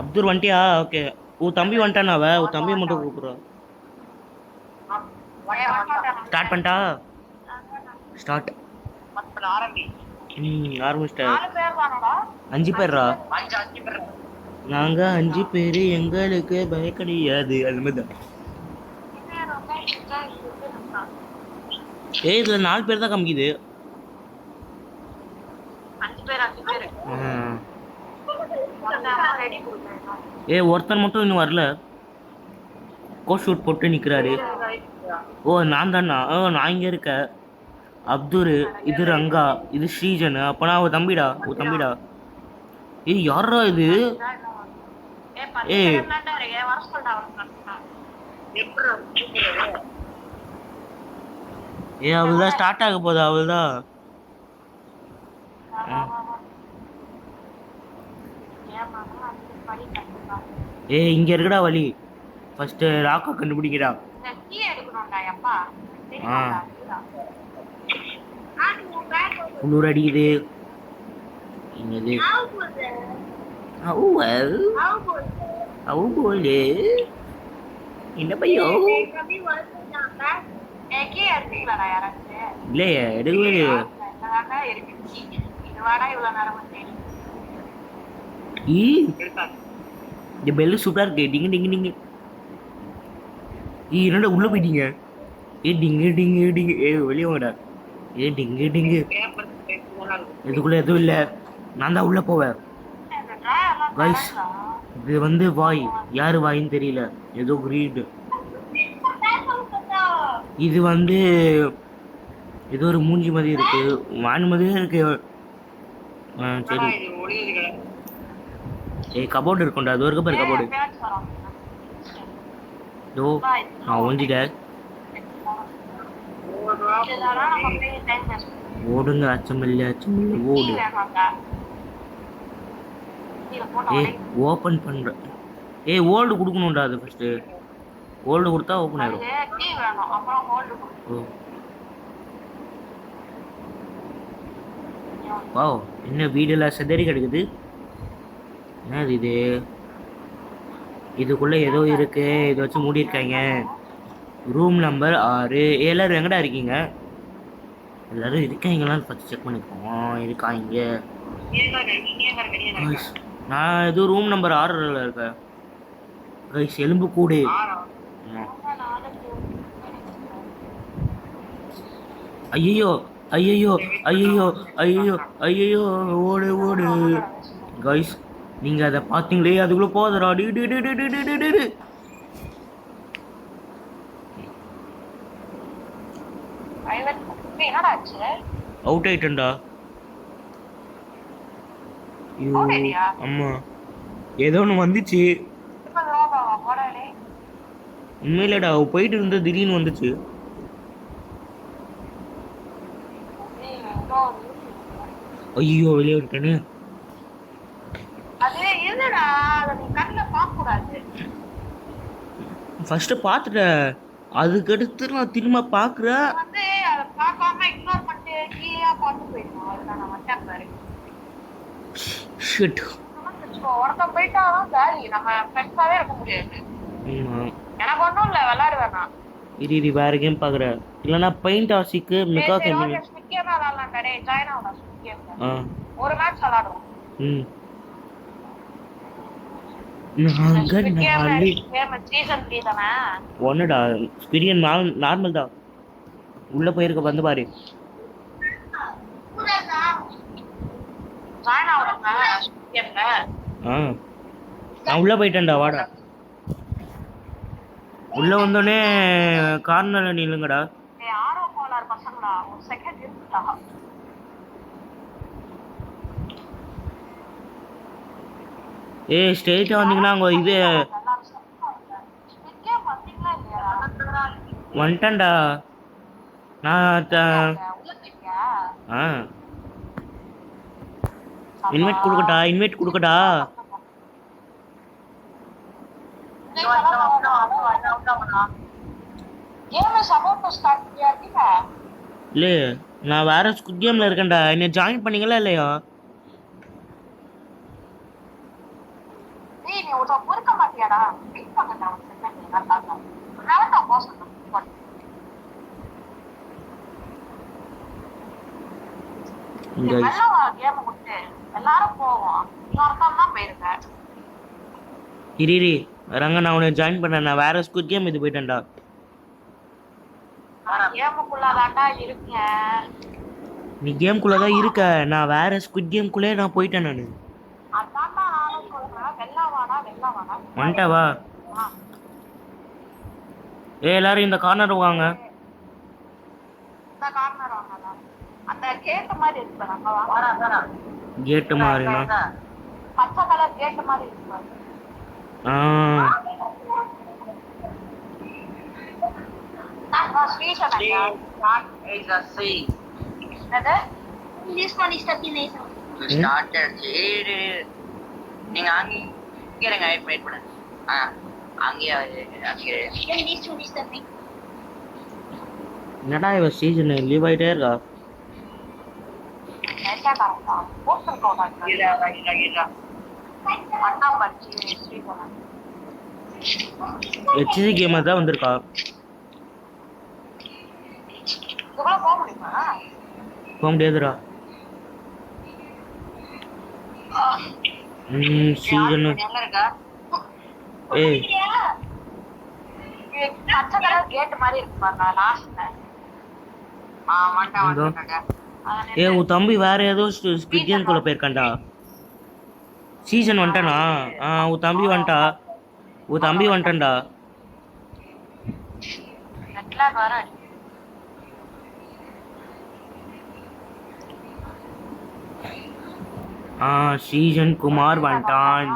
Speaker 1: அப்துல் வந்துட்டியா? ஓகே. உன் தம்பி வந்துட்டானா? உன் தம்பியை மட்டும் கூப்பிடுறா. ஸ்டார்ட் பண்ணிட்டா? ஸ்டார்ட். ஆரம்பிச்சிட்டேன். 5 பேர்ரா. நாங்க 5 பேர், எங்களுக்கு பயம் கிடையாது. அது மாதிரி தான். ஏய் இதுல 4 பேர் தான் காமிக்குது.
Speaker 2: 5 பேர்.
Speaker 1: ஏய் ஒருத்தர் மட்டும் இன்னும் வரல. கோட் ஷூட் போட்டு நிக்கிறாரு. ஓ நான் தானா? நான் இங்க இருக்கேன். அப்துல், இது ரங்கா, இது ஸ்ரீஜன். அப்பனா அவ தம்பிடா. ஏய் யாரா இது? ஏய் அவள்தான் ஸ்டார்ட் ஆக போகுது. அவள்தான். ஏய் இங்க இருக்குடா வழி. ஃபர்ஸ்ட் ராக்கா கண்டுபிடிக்கடா. குளிர் அடிக்குது. என்னது? என்ன பையோ? இல்லையே எடுக்கவே. இந்த பெல்லு சூப்பரா இருக்கு. டிங்கு டிங்கு டிங்கு. என்னடா உள்ள போயிட்டீங்க? டிங்கு டிங்கு டிங்கு. வெளியே வாங்கடா. டிங்கு டிங்கு. இதுக்குள்ள எதுவும் இல்லை. நான் தான் உள்ள போவேன். கைஸ் இது வாய். யாரு வாயின்னு தெரியல. ஏதோ கிரீட். இது ஏதோ ஒரு மூஞ்சி மாதிரி இருக்கு. வான் மாதிரியே இருக்கு. சரி. கபோர்டு இருக்கும்டா. அது ஒரு பாரு கபோர்டு. தோ நான் ஒஞ்சிட்டேன். ஓடுங்க. அச்சமில்லை ஓடு. ஓபன் பண்ற. ஓல்டு கொடுக்கணும்டா. அது ஃபர்ஸ்ட் ஓல்டு கொடுத்தா ஓபன் ஆயிடும். வாவ் என்ன வீடெல்லாம் செதறி கிடக்குது. என்னது இது? இதுக்குள்ள ஏதோ இருக்கு. இதை வச்சு மூடி இருக்காங்க. Room number 6. எல்லாரும் எங்கடா இருக்கீங்க? எல்லாரும் இருக்காங்களான்னு ஃபர்ஸ்ட் செக் பண்ணிப்போம். இருக்காங்க. நான் ஏதோ ரூம் நம்பர் 6ல இருக்கேன். கைஸ் எலும்பு கூடு. ஐயோ ஓடு. கைஸ் நீங்க அதை பார்த்தீங்களே? அதுக்குள்ள போதரா. அவுட் ஆயிட்டேன்டா. ஆமா ஏதோ ஒன்று வந்துச்சு. உண்மையிலடா போயிட்டு இருந்த திடீர்னு வந்துச்சு. ஐயோ வெளியே விட்டேன்னு. ஃபர்ஸ்ட் பார்த்துட்டேன், அதுக்கடுத்து நான் திரும்ப பார்க்குறேன்.
Speaker 2: வந்து அதை பார்க்காம இக்னோர் பண்ணிட்டு கீழே பார்த்து போயிடணும். அதுதான் நான் வந்துட்டேன் பாரு.
Speaker 1: ஷிட்.
Speaker 2: ஒருத்தன் போயிட்டாதான் வேலி, நம்ம ஃப்ரெண்ட்ஸாவே இருக்க முடியாது. எனக்கு ஒன்றும் இல்லை, விளையாடுவேன் நான்.
Speaker 1: இரு வேற கேம் பார்க்குறேன், இல்லைன்னா பெயிண்ட் ஆசிக்கு மெகா கேம்.
Speaker 2: ஒரு மேட்ச் விளையாடுவோம்.
Speaker 1: ஒன்னுடா ஸ்பிரியன் நார்மல் தான். உள்ள போயிருக்க வந்து பாரு. நான் உள்ள போயிட்டேன்டா, வாடா. உள்ள வந்தோடனே கார்னர்ல நில்லுங்கடா. ஏய் ஸ்ட்ரெயிட்டா வந்தீங்கன்னா அங்க இது வந்துட்டேன்டா நான். இன்வைட் கொடுக்கட்டா. இல்ல நான் வேற ஸ்குட் கேம்ல இருக்கேன்டா, என்ன ஜாயின் பண்ணீங்களா இல்லையா? இரி ரங்க, நான் உன்னை ஜாயின் பண்ணேன். நான் வேற ஸ்குட் கேம் இது போயிட்டேன்டா. நீ கேம்குள்ளதான் இருக்க, நான் வேற ஸ்குட் கேம்குள்ளே நான் போயிட்டேன். நானு வந்துட்டா வா. ஏ எல்லாரும் இந்த கார்னர் வாங்க. கேட்டு மாதிரினா
Speaker 2: பச்சை கலர் கேட்டு மாதிரி இருக்கு.
Speaker 3: நீங்க அங்கே இருங்க, வெயிட் பண்ணு.
Speaker 1: என்னடா இவ சீசன் லீவ் ஆயிட்டே இருக்கா? ஹெச்சி கேம் தான் வந்திருக்கா. போக முடியாதுடா. சீசன் ஏய்
Speaker 2: பச்சை கலர் கேட் மாதிரி இருக்கு பாருங்க லாஸ்ட்ல.
Speaker 1: ஏ உன் தம்பி வேற ஏதோ ஸ்குட் கேம் குள்ள போயிருக்கான்டா. சீசன் வந்துட்டானா? உன் தம்பி வந்துட்டான்டா. சீசன் குமார் வந்துட்டான்.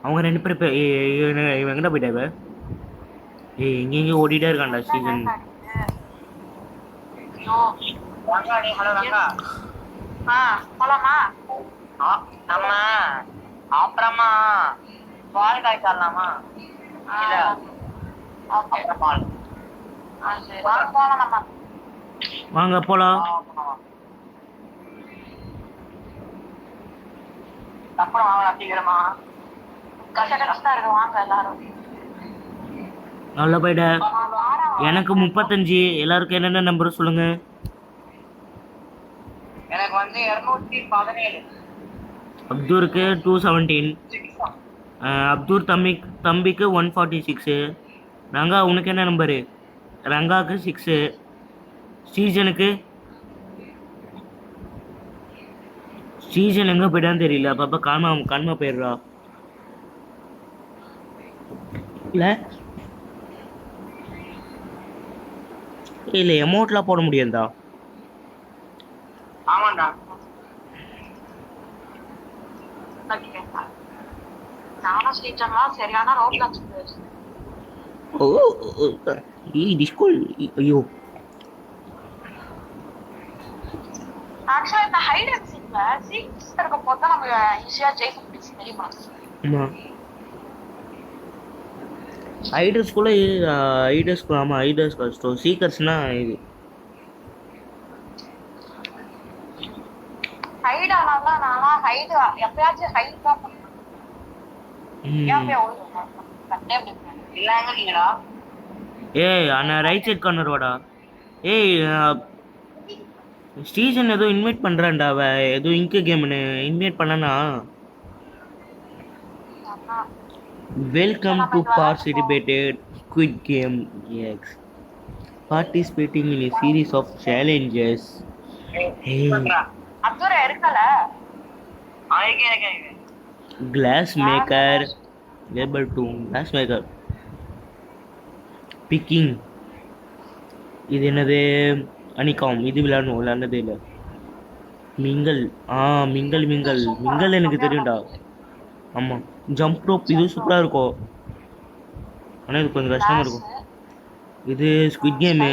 Speaker 1: அவங்க ரெண்டு பேரும் இவன் எங்கடா போயிட்டாவ? ஏய் எங்கெங்க ஓடிட்டே இருக்கான்டா சீசன்.
Speaker 3: நம்ம அப்புறமா பால் காய்ச்சலாமா?
Speaker 1: வாங்க போலாம்.
Speaker 3: அப்புறம் அப்படிங்கிறமா
Speaker 2: கஷ்டம் இருக்கு, வாங்க எல்லாரும்.
Speaker 1: நல்ல போயிட. எனக்கு 35. எல்லாருக்கும் என்னென்ன நம்பர் சொல்லுங்க.
Speaker 3: எனக்கு வந்து 217.
Speaker 1: அப்தூருக்கு 217. அப்தூர் தம்பிக்கு 146. ரங்கா உனக்கு என்ன நம்பரு? ரங்காவுக்கு 6. சீசனுக்கு சீசன் எங்கே போயிட்டான்னு தெரியல. அப்பப்போ காணாம போயிடுறா. இல்லை அமௌண்ட்லாம் போட முடியாதா?
Speaker 3: ஆமாண்டா.
Speaker 2: நானும் சீசன்லாம் சரியான ரோப்ளாக்ஸ்.
Speaker 1: ஓ டிஸ்கோல். ஐயோ
Speaker 2: ஆக்சுவலா இந்த ஹைட் அண்ட் சீக்ல சீக்ஸ் இருக்க போது நம்ம ஈஸியா ஜெயிக்க முடியும் தெரியுமா?
Speaker 1: ஐடர் ஸ்கூலில் ஐடர் ஸ்கூல் ஆமாம் ஐடர் ஸ்கூல் சீக்கர்ஸ்னா இது
Speaker 2: ஹைட் ஆனாலும் நான்லாம் ஹைட் எப்பயாச்சும் ஹைட் தான் பண்ணுவேன். ஏன் போய் ஓடுவேன் கட்டே அப்படி
Speaker 3: இல்ல எங்க நீங்கடா
Speaker 1: ஏய் அண்ணா ரைட் சைட் கார்னர் வாடா. ஏய் ஸ்டீசன் ஏதோ இன்வைட் பண்ணுறான்டா அவ ஏதோ இங்கு கேம்னு இன்வைட் பண்ணனா. Welcome to participated squid game X participating in a series of challenges. Hey,
Speaker 2: அப்துரா இருக்கல
Speaker 3: ஆயிக்கே
Speaker 1: glass maker able to glass maker picking இது என்னது அனிகாம் இது விளையாடனதே இல்லை. மிங்கல் மிங்கல் மிங்கல் மிங்கல் எனக்கு தெரியும்டா. ஆமாம் ஜம்ப் ரோப் இது சூப்பராக இருக்கும் ஆனால் இது கொஞ்சம் கஷ்டமாக இருக்கும். இது ஸ்குவிட் கேமு.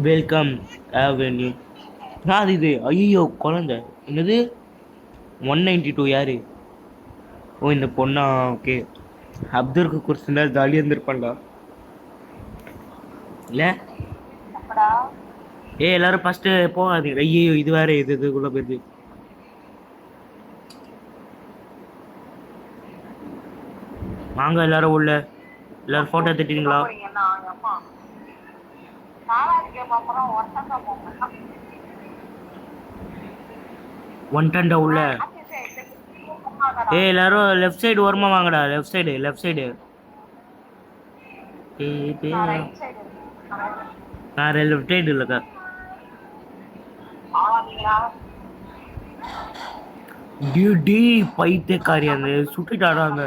Speaker 1: வெல்கம் அவென்யூ அது இது ஐயோ குழந்தை என்னது 192 யாரு? ஓ இந்த பொண்ணா ஓகே. அப்துருக்கு குடிச்சுனா ஜாலியாக இருந்திருப்பான்டா இல்லை? எல்லாரும் ஃபஸ்ட்டு போகாதீங்க. ஐயோ இது வேற இதுக்குள்ளே போயிடுது. வாங்க எல்லாரும் உள்ள. எல்லாரும் ஃபோட்டோ எடுத்துட்டீங்களா? ஒன்டா உள்ள. எல்லாரும் லெஃப்ட் சைடு ஓரமா வாங்கடா. லெஃப்ட் சைடு நான் லெஃப்ட் சைடு இல்லைக்கா. டி பைத்தியக்காரி அந்த சுட்டுட்டாடாங்க.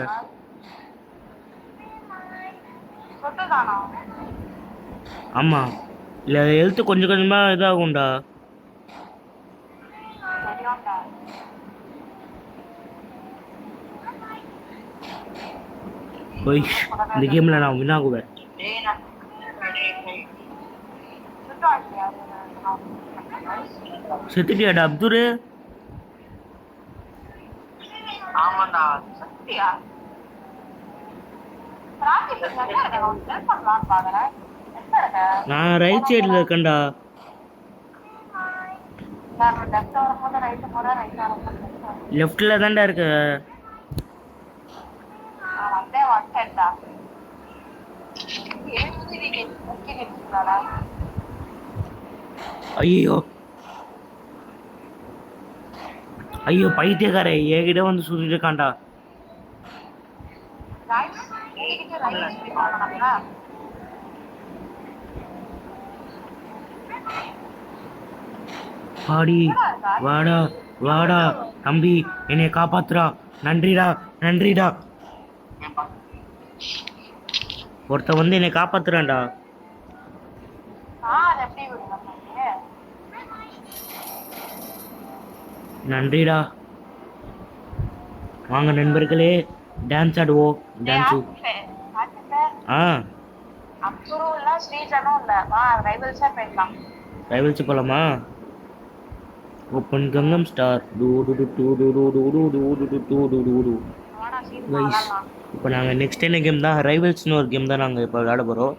Speaker 1: ஆமா இல்லை ஹெல்த்து கொஞ்சம் கொஞ்சமாக இதாகும்டா. போய் இந்த கேமில் நான் வின் ஆகுவேன். செத்துட்டியாடா அப்துரு?
Speaker 3: ஆமாண்டா
Speaker 1: நான் ரைட் சைடில் இருக்கேன்டா. லெஃப்டில் தான்டா இருக்க. ஐயோ ஐயோ பைத்தியக்காரே என்கிட்ட வந்து சுத்திட்டு இருக்கான்டா. பாடி வாடா வாடா தம்பி என்னை காப்பாத்துறா. நன்றிடா. ஒருத்த வந்து என்னை காப்பாத்துறான்டா. நன்றிடா. வாங்க நண்பர்களே டான்ஸ் ஆடுவோம். டான்ஸு ரைவல்ஸ் போலாமா? ஓப்பன் கங்கம் ஸ்டார் இப்போ நாங்கள் நெக்ஸ்ட் என்ன கேம் தான் ரைவல்ஸ்னு ஒரு கேம் தான் நாங்கள் இப்போ விளையாட போகிறோம்.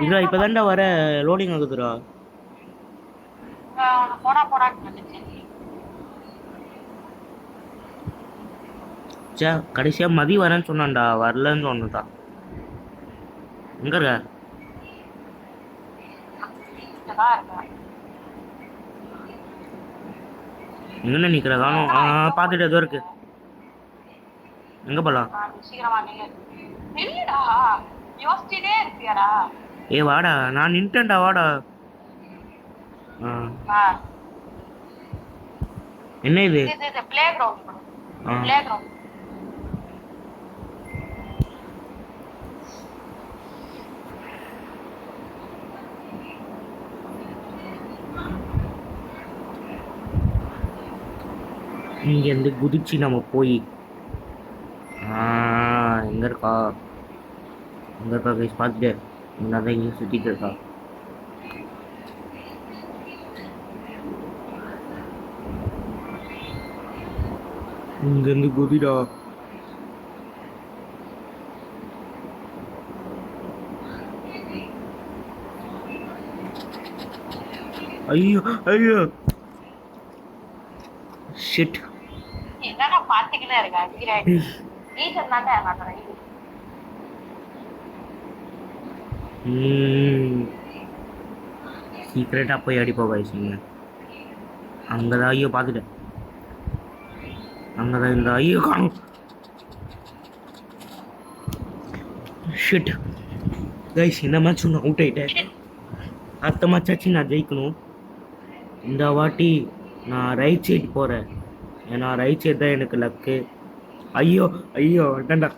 Speaker 1: இல்லை இப்போ தான்டா வர லோடிங் ஆகுதுடா. சே கடைசியாக மதி வரேன்னு சொன்னான்டா. வரலன்னு சொன்னதான். எங்க இருக்க? எங்கண்ணா நிக்கிற காணும்? பார்த்துட்டு ஏதோ இருக்கு. எங்க போலாம்? ஏ வாடா நான் நின்ட்டேன்டா வாடா. என்ன இது? இங்கேருந்து குதிச்சு நம்ம போய் எங்கே இருக்கா கைஸ் பார்த்துட்டு இங்கே தான் இங்கே சுற்றிட்டு இருக்கா. இங்கேருந்து குதிடா. ஐயோ ஐயோ ஷிட்.
Speaker 2: என்னடா பாத்துக்கிட்டே இருக்கா அடிக்கிறாடி ரீசன் தானே நான்
Speaker 1: சீக்கிரட்டாக போய் அடிப்போம் வயசுங்க. அங்கே தான் ஐயோ பார்த்துட்டேன். அங்கே தான் இந்த ஐயோ காணும். ஷிட் கைஸ், இந்த மேட்ச் நான் அவுட் ஆகிட்டேன். அடுத்த மேட்சாச்சு நான் ஜெயிக்கணும். இந்த வாட்டி நான் ரைட் சைடு போகிறேன். ஏன்னா ரைட் சைடு தான் எனக்கு லக்கு. ஐயோ ஐயோ வேண்டாண்டா.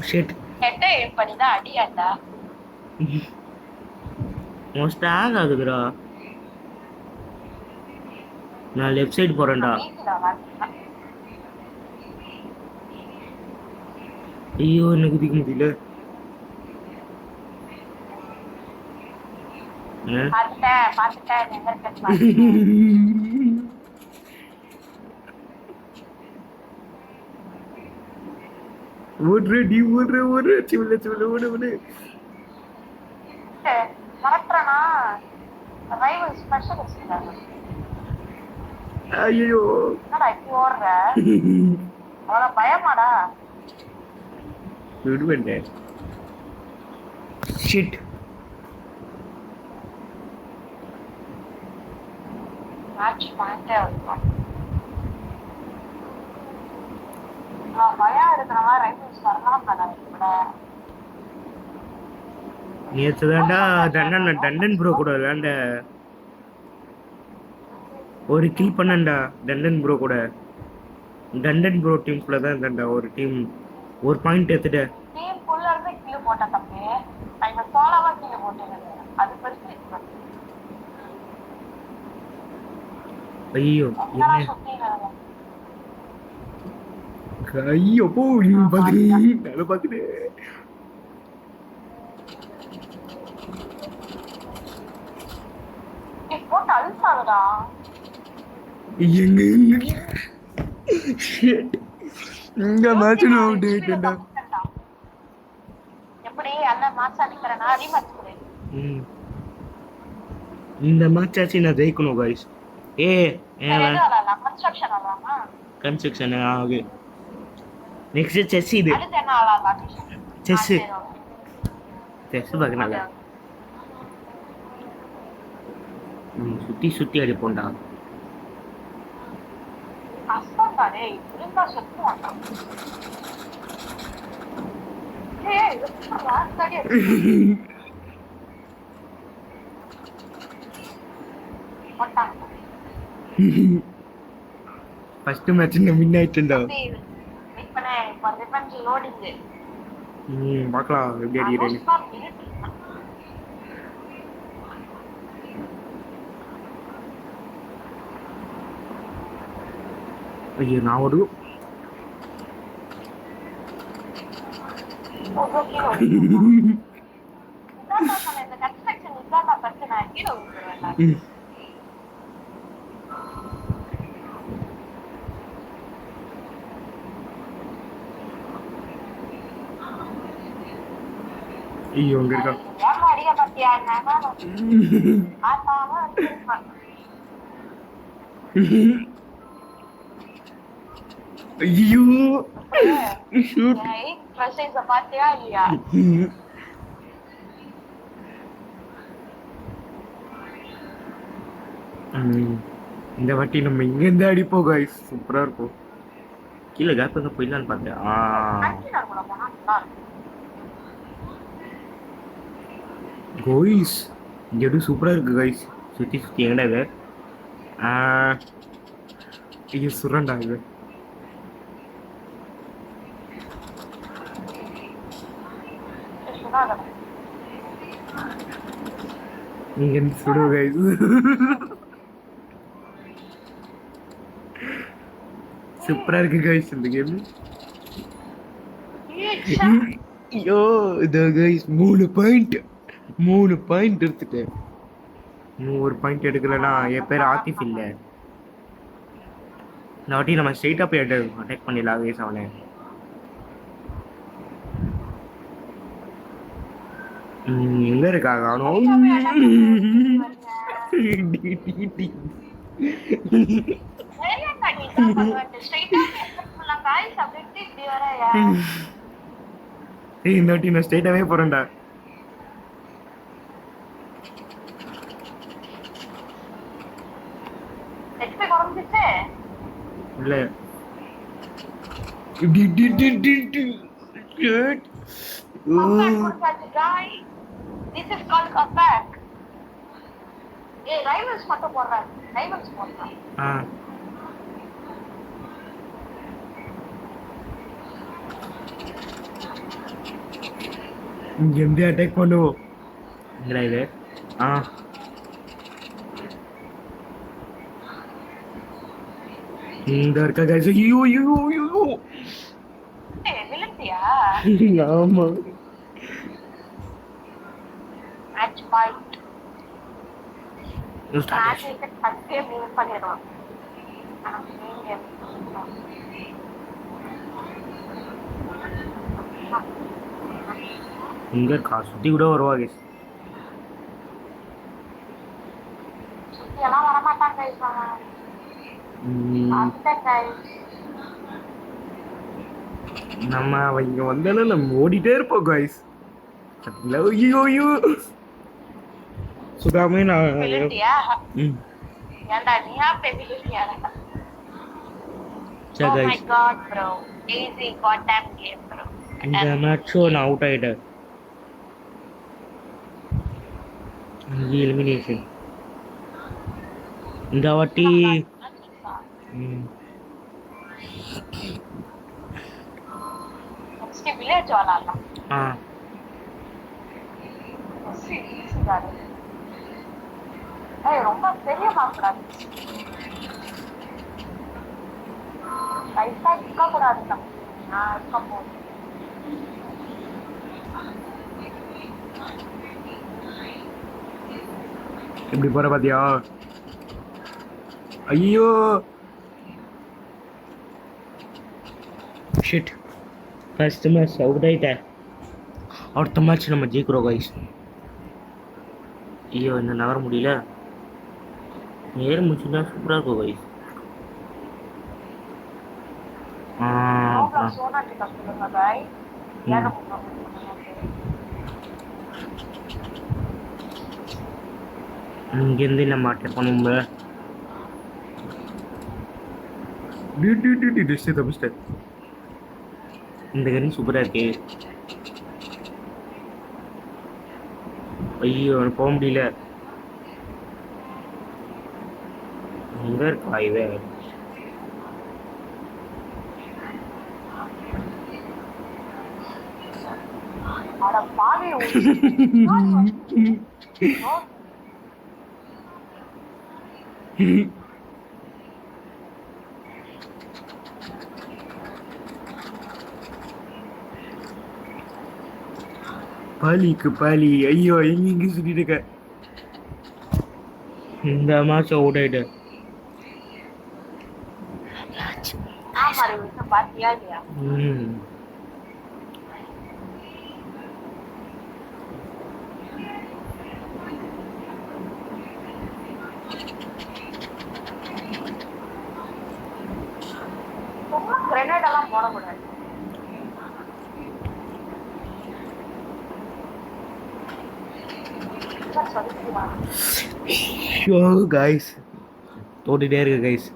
Speaker 1: ஷிட்
Speaker 2: ஹெட்டை பண்ணிதான் அடியாண்டா.
Speaker 1: Most hang ஆகுதுடா. நான் லெஃப்ட் சைடு போகிறேன்டா. ஐயோ என்ன குதிக்க முடியல.
Speaker 2: பாத்துட்டேன் எங்க இருக்கு
Speaker 1: ஓடுற நீ ஓடுற சிவல சிவல ஓடு ஓடு.
Speaker 2: மாற்றனா ரைவல் ஸ்பெஷலிஸ்ட்.
Speaker 1: ஐயோ
Speaker 2: என்னடா இப்படி ஓடுற? அவ்வளோ பயமாடா?
Speaker 1: விடுவேண்டே. ஷிட்
Speaker 2: மேட்ச் பாயிண்டே இருக்கும். பயம் இருக்கிறவங்க ரைவல்ஸ் வரலாம் தானே கூட.
Speaker 1: நேற்று தாண்டா டண்டன் ப்ரோ கூட விளையாண்ட. ஒரு கில் பண்ணண்டா டண்டன் ப்ரோ கூட. டண்டன் ப்ரோ டீம்குள்ள தான் இருந்தாண்டா. ஒரு டீம் ஒரு பாயிண்ட் எடுத்துட்டேன்.
Speaker 2: டீம் ஃபுல்லா இருந்து கில் போட்ட தம்பி. நான் சோலாவா கில் போட்டேன். அது பெருசு.
Speaker 1: ஐயோ
Speaker 2: என்ன
Speaker 1: ஐயோ போ நீ பாத்து நான் பாத்துட்டேன்.
Speaker 2: போட்டு அழுத்தாதடா.
Speaker 1: எங்க இந்த மேட்ச் நான் அவுட் ஆயிட்டேன்டா.
Speaker 2: எப்படி அந்த மேட்ச் அடிக்கிறேனா ரீமேட்ச் கொடு.
Speaker 1: இந்த மேட்ச் ஆச்சு நான் ஜெயிக்கணும் गाइस. ஏ
Speaker 2: ஏன் கன்ஸ்ட்ரக்ஷன் ஆலாமா?
Speaker 1: கன்ஸ்ட்ரக்ஷன் ஆகு. நெக்ஸ்ட் செஸ் இது.
Speaker 2: அடுத்து என்ன ஆலாமா?
Speaker 1: செஸ் செஸ் பார்க்கறனால சுத்தி சுத்தி அடிப்போம்டா.
Speaker 2: அஸ்தாடா டேய் புரிந்தா செத்துவான்டா. ஏய் இது வாஸ்தடியா. போடா.
Speaker 1: ஃபர்ஸ்ட் மேட்ச் நான் வின் ஆயிட்டேன்டா.
Speaker 2: இப்பனே இப்போ ரிவெஞ்ச் லோடிங்.
Speaker 1: பார்க்கலாம் எப்படி அடிக்கிறேன்னு. ஐயோ நான் ஒரு
Speaker 2: இந்த கன்ஸ்ட்ரக்ஷன் இதான் பிரச்சனை. ஹீரோ விட்டுருவேன்.
Speaker 1: ஐயோ அங்க இருக்கா.
Speaker 2: அடிக்க பத்தியா
Speaker 1: ஐயோ
Speaker 2: பாத்தியா இல்லையா?
Speaker 1: இந்த வாட்டி நம்ம இங்க இருந்து அடிப்போம் गाइस. சூப்பரா இருக்கும். கீழே கேப் எங்க போயிடலான்னு பார்த்தேன். गाइस இங்க சூப்பரா இருக்கு गाइस. சுத்தி சுத்தி எங்கடா இது? இது சுரண்டா இது. இங்க இருந்து சுடு गाइस. சூப்பரா இருக்கு गाइस இந்த கேம். ஐயோ இது गाइस 3 பாயிண்ட் எடுத்துட்டேன். இன்னும் ஒரு பாயிண்ட் எடுக்கலன்னா என் பேர் ஆத்திஃப் இல்லை. இந்த வாட்டி நம்ம ஸ்ட்ரெயிட்டாக போய் அட்டாக் பண்ணிடலாம் வேஸ் அவனை. எங்கே இருக்காங்க அவனும்? இந்த வாட்டி நான் ஸ்ட்ரெயிட்டாகவே போகிறேன்டா. இல்லை
Speaker 2: This is called comeback. Hey, rivals மட்டும் போடுறாங்க. Rivals போடுறாங்க.
Speaker 1: இங்கேருந்து அட்டாக் பண்ணுவோம். எங்கடா இது? இந்த இருக்க கைஸ். ஐயோ ஐயோ ஐயோ.
Speaker 2: விழுந்தியா?
Speaker 1: ஆமா.
Speaker 2: Match point. மேட்ச் இருக்கு ஃபர்ஸ்ட் கேம் வின் பண்ணிரோம்.
Speaker 1: இங்க இருக்கா? சுத்தி கூட வருவா கைஸ்.
Speaker 2: சுத்தி எல்லாம் வர மாட்டாங்க கைஸ்.
Speaker 1: நம்ம இங்க வந்தானே நம்ம ஓடிட்டே இருப்போம் கைஸ். ஐயோ ஐயோ சுதாமே நான்
Speaker 2: ஏன்டா நீயா பேசிட்டியா?
Speaker 1: சரி
Speaker 2: Oh my
Speaker 1: guys,
Speaker 2: god bro, easy goddamn game bro.
Speaker 1: இந்த மேட்சோ நான் அவுட் ஆயிட்டேன். எலிமினேஷன் இந்த வாட்டி.
Speaker 2: நெக்ஸ்ட் வில்லேஜ் விளையாடலாம். ரொம்ப பெரிய மாஸ்டர் ரைட்டா இருக்க கூடாது. நான் இருக்க போது
Speaker 1: எப்படி போற பாத்தியா? ஐயோ ஷிட், ஃபர்ஸ்ட் மேட்ச் அவுட் ஆயிட்டேன். அடுத்த மேட்ச் நம்ம ஜெயிக்கிறோம் கைஸ். ஐயோ இன்னும் நகர முடியல. ஏற முடிச்சுன்னா சூப்பராக இருக்கும் கைஸ். இங்கேருந்து நம்ம அட்டாக் பண்ணுவோம்ல. இந்த கன் சூப்பராக இருக்கு. ஐயோ போக முடியல. எங்க இருக்கா இவன்? பாலிக்கு பாலி. ஐயோ எங்க சுத்திட்டு இருக்க? இந்த மேட்ச் அவுட் ஆயிட்டு.
Speaker 2: பாத்தியா இல்லையா? கிரனேட் எல்லாம் போடக்கூடாது.
Speaker 1: ஷோ கைஸ் தோட்டிட்டே இருக்கு கைஸ்.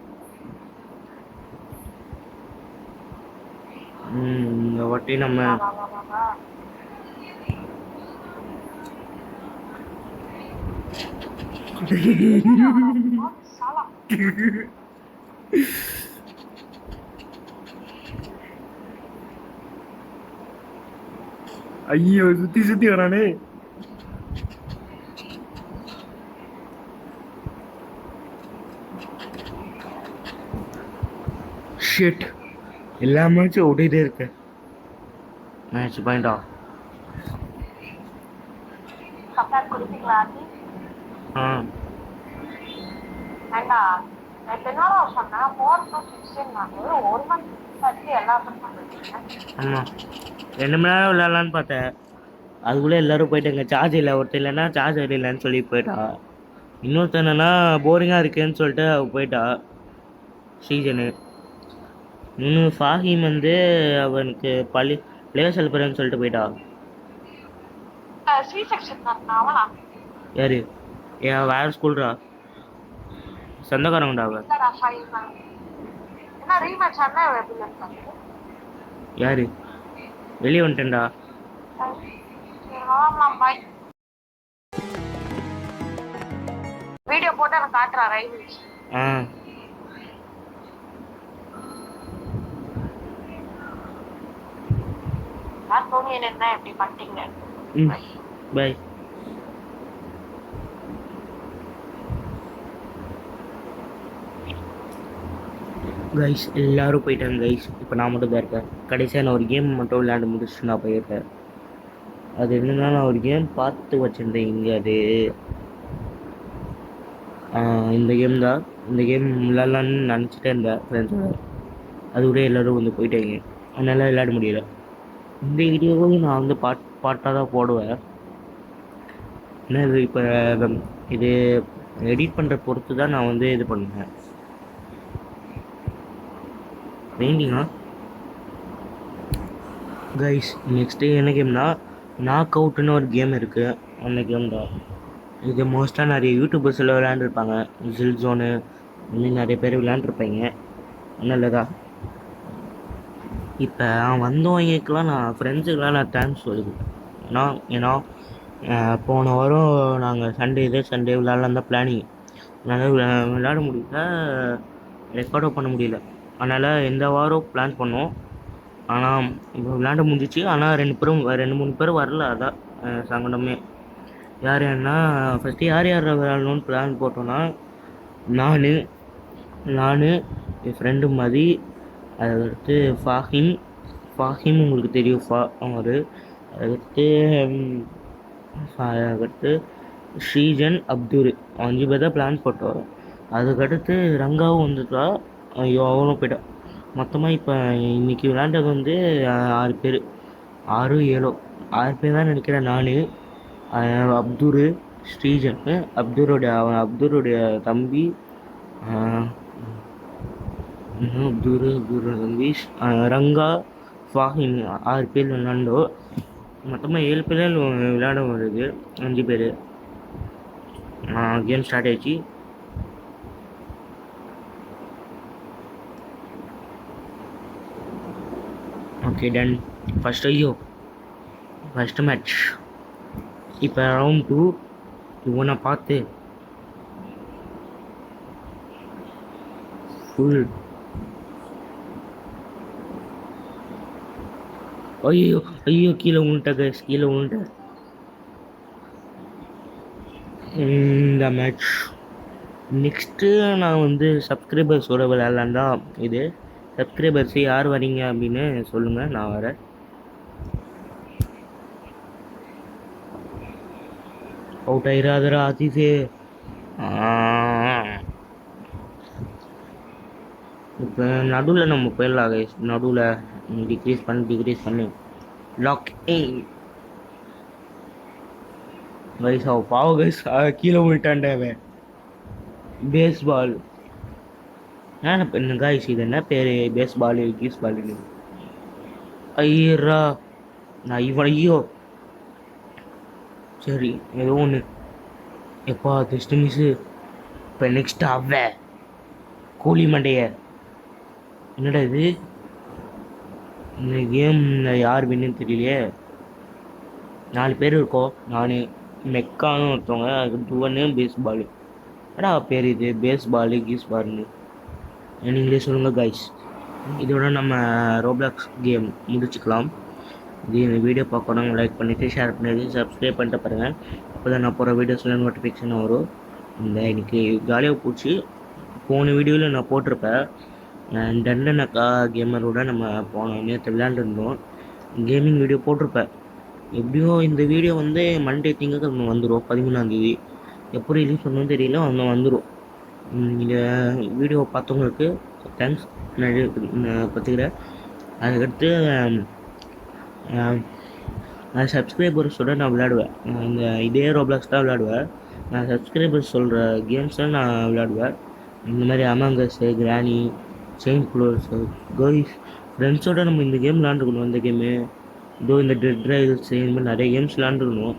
Speaker 1: இந்த வாட்டி நம்ம ஐயோ சுத்தி சுத்தி வரானே. ஷிட், எல்லா மேட்சும் ஓடிட்டே இருக்கு. மேட்ச் பாயிண்டா?
Speaker 2: ஏண்டா நேற்று என்னடா சொன்னேன் 4 to 16 1 மந்த் பற்றி எல்லாத்துக்கும் பண்ணிருக்கேன்.
Speaker 1: ஆமாம் 2 மணி நேரம் விளையாடலான்னு பார்த்தேன். அதுக்குள்ளே எல்லோரும் போயிட்டாங்க. சார்ஜ் இல்லை, ஒருத்தர் இல்லைன்னா சார்ஜர் இல்லைன்னு சொல்லி போயிட்டா. இன்னொருத்தர் என்னன்னா போரிங்காக இருக்கேன்னு சொல்லிட்டு அவள் போயிட்டா சீசனு. இன்னும் ஃபாஹிம் வந்து அவனுக்கு பிளேயர் செல்புறேன்னு சொல்லிட்டு போயிட்டா.
Speaker 2: சி செக்ஷன் தான் அவனா
Speaker 1: யாரு? ஏன் வேறு ஸ்கூல்ரா, சொந்தக்காரங்கடா அவன்.
Speaker 2: இல்லடா 5 என்ன ரீமேட்ச் ஆனா எப்படி இருக்காங்க?
Speaker 1: யாரு? வெளியே வந்துட்டேன்டா.
Speaker 2: பாய். வீடியோ போட்டு எனக்கு காட்டுறா ரைட்.
Speaker 1: ஆ
Speaker 2: நான் தோணி என்ன எப்படி பண்ணிட்டீங்க?
Speaker 1: ம் பை. கைஸ் எல்லோரும் போயிட்டாங்க கைஸ். இப்போ நான் மட்டும் தான் இருக்கேன். கடைசியாக நான் ஒரு கேம் மட்டும் விளையாண்டு முடிச்சுட்டு நான் போயிருக்கேன். அது என்னன்னா, நான் ஒரு கேம் பார்த்து வச்சுருந்தேன் இங்கே. அது இந்த கேம் தான். இந்த கேம் விளாட்லான்னு நினச்சிட்டே இருந்தேன் ஃப்ரெண்ட்ஸோட. அது கூட எல்லோரும் வந்து போயிட்டாங்க, அதனால் விளையாட முடியல. இந்த வீடியோவும் நான் வந்து பாட்டாக தான் போடுவேன். ஏன்னா இது இப்போ இது எடிட் பண்ணுற பொறுத்து தான் நான் வந்து இது பண்ணுவேன். பெயிண்டிங்கா கைஸ். நெக்ஸ்ட்டு என்ன கேம்னா, நாக் அவுட்டுன்னு ஒரு கேம் இருக்குது. அந்த கேம் தான் இது. மோஸ்ட்டாக நிறைய யூடியூபர்ஸ் எல்லாம் விளையாண்டுருப்பாங்க. ஜில் ஜோனு இன்னும் நிறைய பேர் விளையாண்டுருப்பாங்க. நல்லதா இப்போ வந்தவங்களுக்கெலாம் நான் ஃப்ரெண்ட்ஸுக்கெலாம் நான் தேங்க்ஸ் சொல்லுது. ஏன்னா போன வாரம் நாங்கள் சண்டே விளையாடலாம் தான் பிளானிங். அதனால் விளையாட முடியல, ரெக்கார்டும் பண்ண முடியல. அதனால் இந்த வாரம் பிளான் பண்ணோம். ஆனால் இப்போ விளையாட முடிஞ்சிச்சு. ஆனால் 2-3 பேர் வரல. அதான் சங்கடமே. யார் யாருன்னா, ஃபஸ்ட்டு யார் விளையாடணும்னு பிளான் போட்டோன்னா, நான் என் ஃப்ரெண்டு மதி, அதுக்கடுத்து ஃபாஹிம் உங்களுக்கு தெரியும், அவர். அதுக்கடுத்து ஸ்ரீஜன், அப்துல், 5 பேர் தான் பிளான் போட்டோம். அதுக்கடுத்து ரங்காவும் வந்துட்டா. ஐயோ அவனும் போய்ட்டான். மொத்தமாக இப்போ இன்றைக்கி விளையாண்டது வந்து 6 பேர், 6-7 தான் நினைக்கிறேன். நான், அப்துல், ஸ்ரீஜன், அப்துருடைய தம்பி, அப்துரோட தம்பி ரங்கா, ஃபாஹிம், 6 பேர் விளையாண்டோம். மொத்தமாக 7 பேர் விளையாட வருது. 5 பேர். கேம் ஸ்டார்ட் ஆயிடுச்சு. Okay done. First match. இப்போ ரவுண்ட் 2. இவனை பார்த்து ஃபுல் ஐயோ கீழே விழுந்துட்டேன். இந்த மேட்ச் நெக்ஸ்ட்டு நான் வந்து சப்ஸ்கிரைபர்ஸோட விளையாடலான் தான். இது சப்ஸ்கிரைபர்ஸ் யார் வரீங்க அப்படின்னு சொல்லுங்கள், நான் வரேன். அவுட் ஆயிராதரா ஆதிஃபே. இப்போ நடுவில் நம்ம போயிடலாம் கைஸ். நடுவில் டிக்ரீஸ் பண்ணி லாக் கைஸ். பாவ கைஸ், கீழே விட்டாண்டவன். பேஸ்பால் என்ன பண்ணு கைஸ்? இது என்ன பேர்? பேஸ்பாலு கீஸ்பாலுன்னு. ஐயரா நான் ஐயோ சரி ஏதோ ஒன்று. எப்பா ஜஸ்ட் மிஸ்ஸு. இப்போ நெக்ஸ்ட் கோழி மண்டைய. என்னடா இது? இந்த கேம் யார் வின்னு தெரியலையே. 4 பேர் இருக்கோம். நான், மெக்கான்னு ஒருத்தவங்க, அதுக்கு டுவனு, பேஸ்பாலு. என்னடா பேர் இது? பேஸ்பாலு கீஸ்பால்னு நீங்களே சொல்லுங்கள் கைஸ். இதோட நம்ம ரோப்ளாக்ஸ் கேம் முடிச்சுக்கலாம். இந்த வீடியோ பார்க்கணும், லைக் பண்ணிவிட்டு ஷேர் பண்ணிவிட்டு சப்ஸ்கிரைப் பண்ணிட்டு பாருங்கள். அப்போ தான் நான் போகிற வீடியோஸில் நோட்டிஃபிகேஷன் வரும். இன்னைக்கு ஜாலியாக போச்சு. போன வீடியோவில் நான் போட்டிருப்பேன். டண்டனக்கா கேமரோட நம்ம நேற்று விளையாண்டுருந்தோம். கேமிங் வீடியோ போட்டிருப்பேன். எப்படியோ இந்த வீடியோ வந்து மண்டே திங்கக்கிழமை வந்துடும், 13ஆம் தேதி. எப்போ ரிலீஸ் பண்ணணும்னு தெரியல, வந்துடும். இந்த வீடியோ பார்த்தவங்களுக்கு தேங்க்ஸ் நான் பார்த்துக்கிறேன். அதுக்கடுத்து நான் சப்ஸ்கிரைபர்ஸோட நான் விளையாடுவேன். இந்த இதே ரோப்ளாக்ஸ் தான் விளையாடுவேன். நான் சப்ஸ்கிரைபர்ஸ் சொல்கிற கேம்ஸை நான் விளையாடுவேன். இந்த மாதிரி அமாங்கஸ், கிரானி, செயின் க்ளோஸ், கோய்ஸ் ஃப்ரெண்ட்ஸோடு நம்ம இந்த கேம் விளாண்டுக்கணும். இந்த கேமு இதோ இந்த டெட் ரைல்ஸ் இந்த மாதிரி நிறைய கேம்ஸ் விளாண்டுக்கணும்.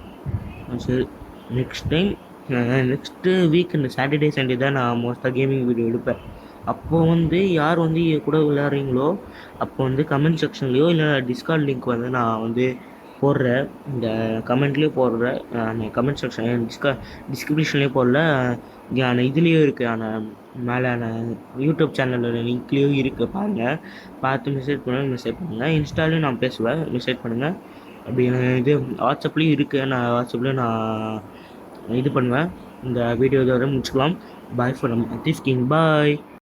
Speaker 1: சரி, நெக்ஸ்ட்டு வீக் இந்த சாட்டர்டே சண்டே தான் நான் மோஸ்ட்டாக கேமிங் வீடியோ எடுப்பேன். அப்போது யார் என் கூட விளையாடுறீங்களோ அப்போ கமெண்ட் செக்ஷன்லேயோ இல்லை டிஸ்கார்ட் லிங்க் நான் போடுறேன். இந்த கமெண்ட்லேயே போடுறேன். கமெண்ட் செக்ஷன் டிஸ்கிரிப்ஷன்லேயே போடல, இதுலேயும் இருக்குது. மேலே யூடியூப் சேனலோட லிங்க்லேயும் இருக்குது, பாருங்கள். பார்த்து மெசேஜ் பண்ணுங்கள். இன்ஸ்டாலையும் நான் பேசுவேன், மெசேஜ் பண்ணுங்கள். அப்படி இது வாட்ஸ்அப்லேயும் இருக்குது. நான் வாட்ஸ்அப்லேயும் நான் இது பண்ணுவேன். இந்த வீடியோ இதோட முடிச்சுக்கலாம். Bye from Atif king. Bye.